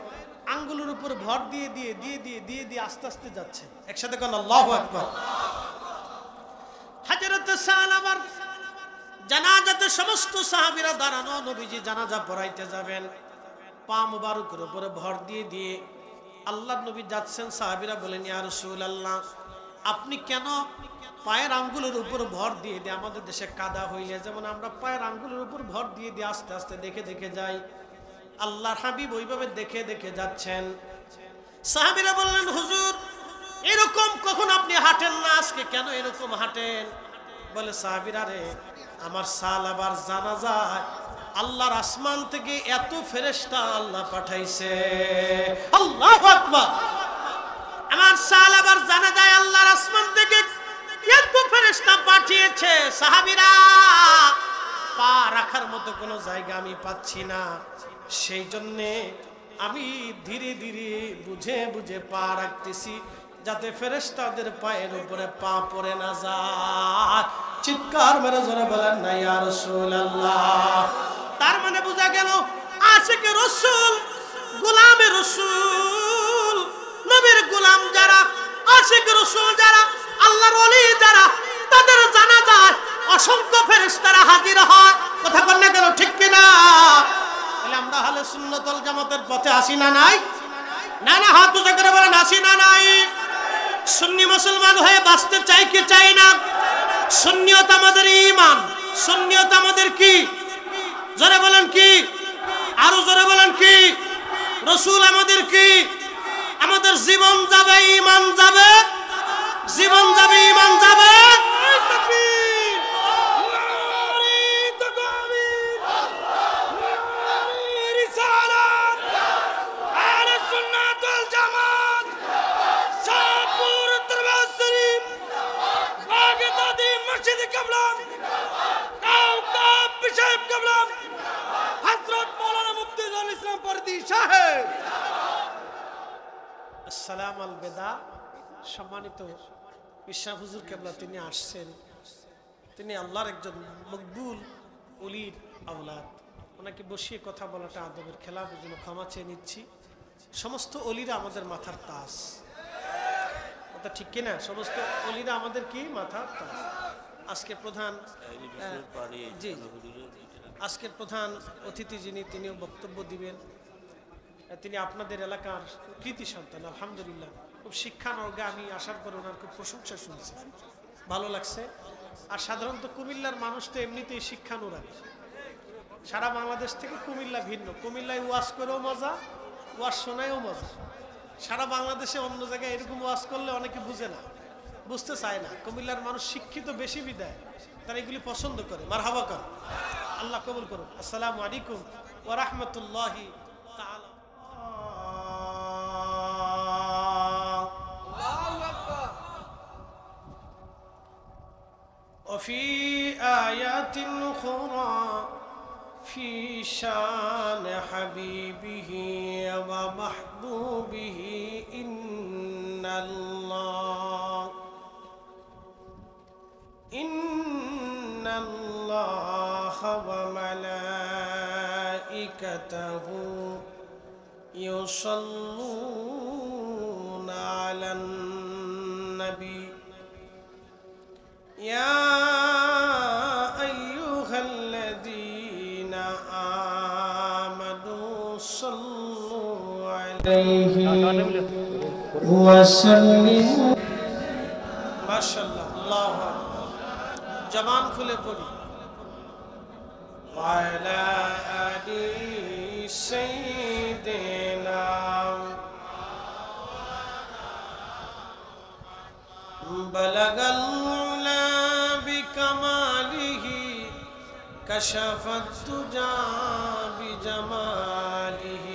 আঙ্গুলের উপরে ভর দিয়ে দিয়ে দিয়ে দিয়ে দিয়ে দিয়ে আস্তে আস্তে যাচ্ছেন। একসাথে কোন আল্লাহু আকবার। হযরত সাহাবার জানাজাতে সমস্ত সাহাবীরা দাঁড়ানো, নবীজি জানাজা পড়াইতে যাবেন, পা মুবারকের উপরে ভর দিয়ে দিয়ে আল্লাহর নবী যাচ্ছেন। সাহাবীরা বলেন ইয়া রাসূলুল্লাহ আপনি কেন পায়ের আঙ্গুলের উপর ভর দিয়ে দিয়ে, আমাদের দেশে কাদা হইলে যেমন আমরা পায়ের আঙ্গুলের উপর ভর দিয়ে দিয়ে আস্তে আস্তে দেখে দেখে যাই, আল্লাহর হাবিব ওইভাবে দেখে দেখে যাচ্ছেন। সাহাবীরা বললেন হুজুর এরকম কখন আপনি হাঁটেন না, আজকে কেন এরকম হাঁটেন? বলে সাহাবীরা রে, আমার সাহাবার জানাজায় আল্লাহর আসমান থেকে এত ফেরেশতা আল্লাহ পাঠাইছে। আল্লাহু আকবার। আমার সাহাবার জানাজায় আল্লাহর আসমান থেকে এত ফেরেশতা পাঠিয়েছে, সাহাবীরা পা রাখার মতো কোনো জায়গা আমি পাচ্ছি না, সেই জন্যে আমি ধীরে ধীরে বুঝে বুঝে পা রাখতেছি যাতে ফেরেশতাদের পায়ের উপরে পা পড়ে না যায়। চিৎকার মেরে জোরে বলেন না ইয়া রাসূলুল্লাহ। তার মানে বোঝা গেল আশিকে রাসূল, গোলামে রাসূল, নবীর গোলাম যারা, আশিকে রাসূল যারা, আল্লাহর ওলি যারা, তাদের জানাজায় অসংখ্য ফেরেশতারা হাজির হয়। কথা বল না কেন, ঠিক কিনা? তাহলে আমরা আহলে সুন্নাত ওয়াল জামাতের পথে আসি না নাই? না না, হাত উঁচু করে বলেন আসি না নাই? সুন্নি মুসলমান হয়ে বাঁচতে চাই কি চাই না? সুন্নিয়ত আমাদের ঈমান, সুন্নিয়ত আমাদের কি? জোরে বলেন কি? আরো জোরে বলেন কি? রাসূল আমাদের কি? আমাদের জীবন যাবে, ঈমান যাবে, জীবন যাবে, ঈমান যাবে। আসসালাম আল বেদা। সম্মানিত ইশরাফ হুজুর কেবলা তিনি আসছেন, তিনি আল্লাহর একজন মকবুল ওলির আওলাদ। ওনাকে বসিয়ে কথা বলাটা আদবের খেলাফ, এই জন্য ক্ষমা চেয়ে নিচ্ছি। সমস্ত অলিরা আমাদের মাথার তাজ, কথা ঠিক কিনা? সমস্ত অলিরা আমাদের কি মাথার তাজ। আজকের প্রধান জি আজকের প্রধান অতিথি যিনি, তিনিও বক্তব্য দিবেন। তিনি আপনাদের এলাকার কৃতি সন্তান, আলহামদুলিল্লাহ। খুব শিক্ষানর্গে আমি আসার পর ওনার খুব প্রশংসা শুনছি, ভালো লাগছে। আর সাধারণত কুমিল্লার মানুষ তো এমনিতেই শিক্ষানুরাগী, সারা বাংলাদেশ থেকে কুমিল্লা ভিন্ন। কুমিল্লায় ওয়াজ করেও মজা, ওয়াজ শোনায়ও মজা। সারা বাংলাদেশে অন্য জায়গায় এরকম ওয়াজ করলে অনেকে বুঝে না, বুঝতে চায় না। কুমিল্লার মানুষ শিক্ষিত বেশি বিদায় তারা এগুলি পছন্দ করে। মারহাবা কর, আল্লাহ কবুল করুন। আসসালামু আলাইকুম ওয়া রাহমাতুল্লাহি তাআলা। وفي آيات أخرى في شان حبيبه ومحبوبه إن الله وملائكته يصلون على النبي يا أيها الذين آمنوا صلوا عليه وسلموا ما شاء الله الله أكبر জবান খুলে পড়ি وعلى آل سيدنا بلغ العلا بكماله كشف الدجى بجماله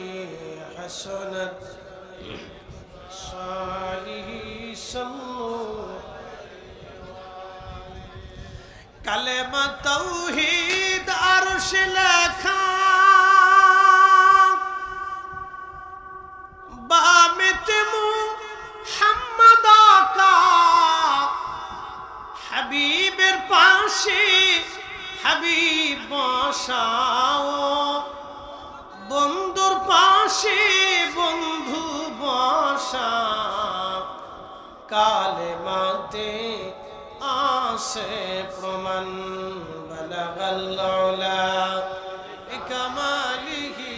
حسنت صالح صلوا كلمة توحيد عرش لكا بامت محمد آقا হাবিবের পাশে হাবিব বসাও, বন্ধুর পাশে বন্ধু বসাও। কালেমাতে আসে প্রমাণ বালাগাল উলা বিকামালিহি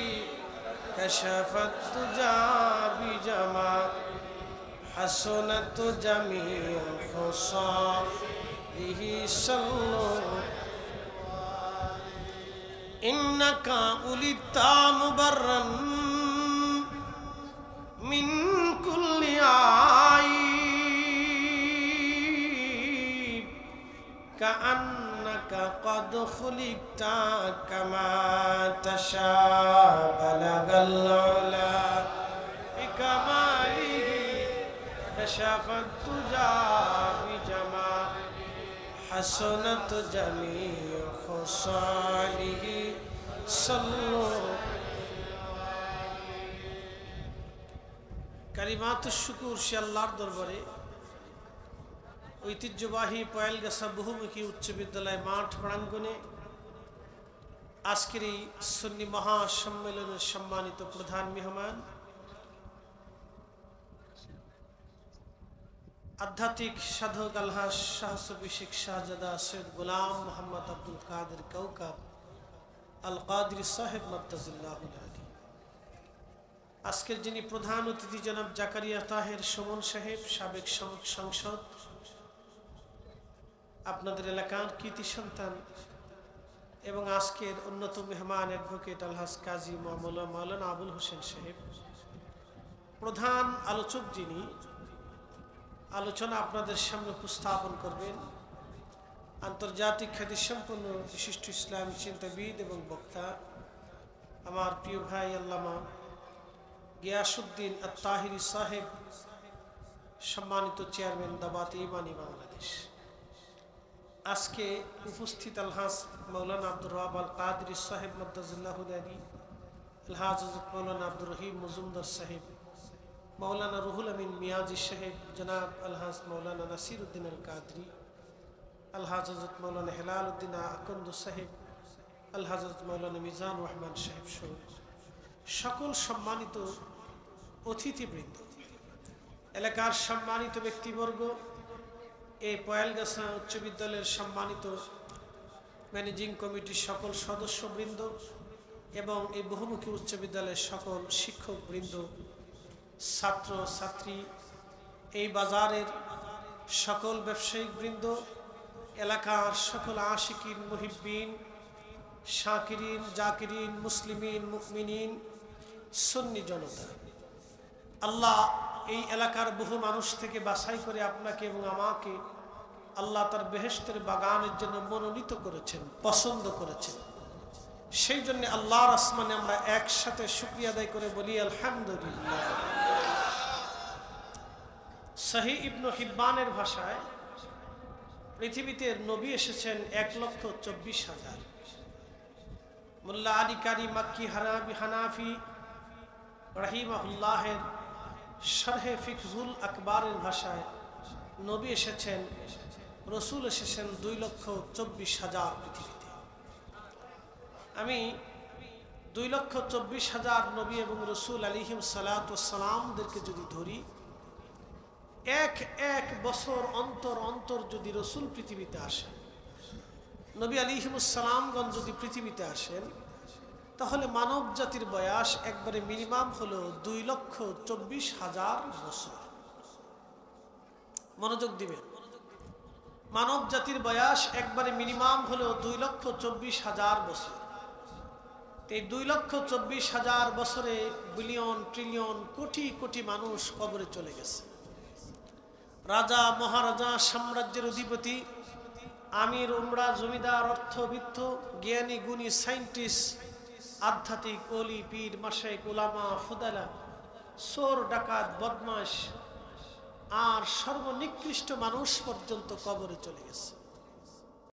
কাশাফাত তুজা বিজামা حسنت جميع خصاله صلوا إنك ولدت مبرا من كل عيب كأنك قد خلقت كما تشاء بلغ العلا بكماله كشف الدجى بجمال حسنت جميع خصاله صلوا কালিমাতুশ শুকুর সে আল্লাহর দরবারে ঐতিহ্যবাহী পয়েলগাছা বহুমুখী উচ্চ বিদ্যালয় মাঠ প্রাঙ্গণে আজকের এই সুন্নি মহাসম্মেলনের সম্মানিত প্রধান মেহমান আধ্যাত্মিক সাধক আলহাজ শাহসুফি শেখ শাহজাদা সৈয়দ গোলাম মোহাম্মদ আব্দুল কাদের কৌকাব আল কাদরি সাহেব মাদ্দাজিল্লাহুল আলী। আজকের যিনি প্রধান অতিথি জনাব জাকারিয়া তাহের সুমন সাহেব, সাবেক সংসদ, আপনাদের এলাকার কৃতি সন্তান, এবং আজকের অন্যতম মেহমান অ্যাডভোকেট আলহাজ কাজী মাওলানা আবুল হোসেন সাহেব। প্রধান আলোচক যিনি আলোচনা আপনাদের সামনে উপস্থাপন করবেন আন্তর্জাতিক খ্যাতিসম্পন্ন বিশিষ্ট ইসলামী চিন্তাবিদ এবং বক্তা আমার প্রিয় ভাই আল্লামা গিয়াসউদ্দিন আত-তাহিরি সাহেব, সম্মানিত চেয়ারম্যান দাওয়াত ইমানি বাংলাদেশ। আজকে উপস্থিত আলহাজ মাওলানা আব্দুর রাব্বাহ আল কাদরি সাহেব মাদ্দাজিল্লাহুল আলী, আলহাজ হযরত মাওলানা আব্দুর রহিম মজুমদার সাহেব, मौलाना रुहुल अमीन मियाजी साहेब, जनाब अलहाज मौलाना नसीरुद्दीन अल कादरी, अलहाज हज़रत मौलाना हिलालुद्दीन अकंद साहेब, আল হযরত মাওলানা মিজান রহমান সাহেব সহ সকল সম্মানিত অতিথিবৃন্দ, এলাকার সম্মানিত ব্যক্তিবর্গ, এই পয়ালগাছা উচ্চ বিদ্যালয়ের সম্মানিত ম্যানেজিং কমিটির সকল সদস্যবৃন্দ এবং এই বহুমুখী উচ্চ বিদ্যালয়ের সকল শিক্ষকবৃন্দ, ছাত্র ছাত্রী, এই বাজারের সকল ব্যবসায়িক বৃন্দ, এলাকার সকল আশিকিন মুহিব্বিন, শাকিরিন, জাকিরিন, মুসলিমিন, মুমিনিন, সুন্নি জনতা, আল্লাহ এই এলাকার বহু মানুষ থেকে বাছাই করে আপনাকে এবং আমাকে আল্লাহ তার বেহেশতের বাগানের জন্য মনোনীত করেছেন, পছন্দ করেছেন। সেই জন্য আল্লাহর আসমানে আমরা একসাথে শুকরিয়া আদায় করে বলি আলহামদুলিল্লাহ। সহিহ ইবনে হিব্বানের ভাষায় পৃথিবীতে নবী এসেছেন 1,24,000। মোল্লা আলী কারি মাক্কি হানাফি রাহিমাহুল্লাহের শরহে ফিকহুল আকবারের ভাষায় নবী এসেছেন, রসুল এসেছেন 2,24,000 পৃথিবীতে। আমি 2,24,000 নবী এবং রসুল আলাইহিম সালাতু ওয়াসসালামদেরকে যদি ধরি, এক বছর অন্তর অন্তর যদি রসুল পৃথিবীতে আসেন, নবী আলাইহিমুসসালামগণ যদি পৃথিবীতে আসেন, তাহলে মানব জাতির বয়স একবারে মিনিমাম হলো 2,24,000 বছর। মনোযোগ দিবেন, মানব জাতির বয়স একবারে মিনিমাম হলো 2,24,000 বছর। এই 2,24,000 বছরে বিলিয়ন ট্রিলিয়ন কোটি কোটি মানুষ কবরে চলে গেছে। রাজা মহারাজা, সাম্রাজ্যের অধিপতি, আমির উমরা, জমিদার, অর্থবিত্ত, জ্ঞানী গুণী, সাইন্টিস্ট, আধ্যাত্মিক, অলি, পীর, মাশায়েখ, উলামা, ফুদালা, চোর, ডাকাত, বদমাশ আর সর্বনিকৃষ্ট মানুষ পর্যন্ত কবরে চলে গেছে।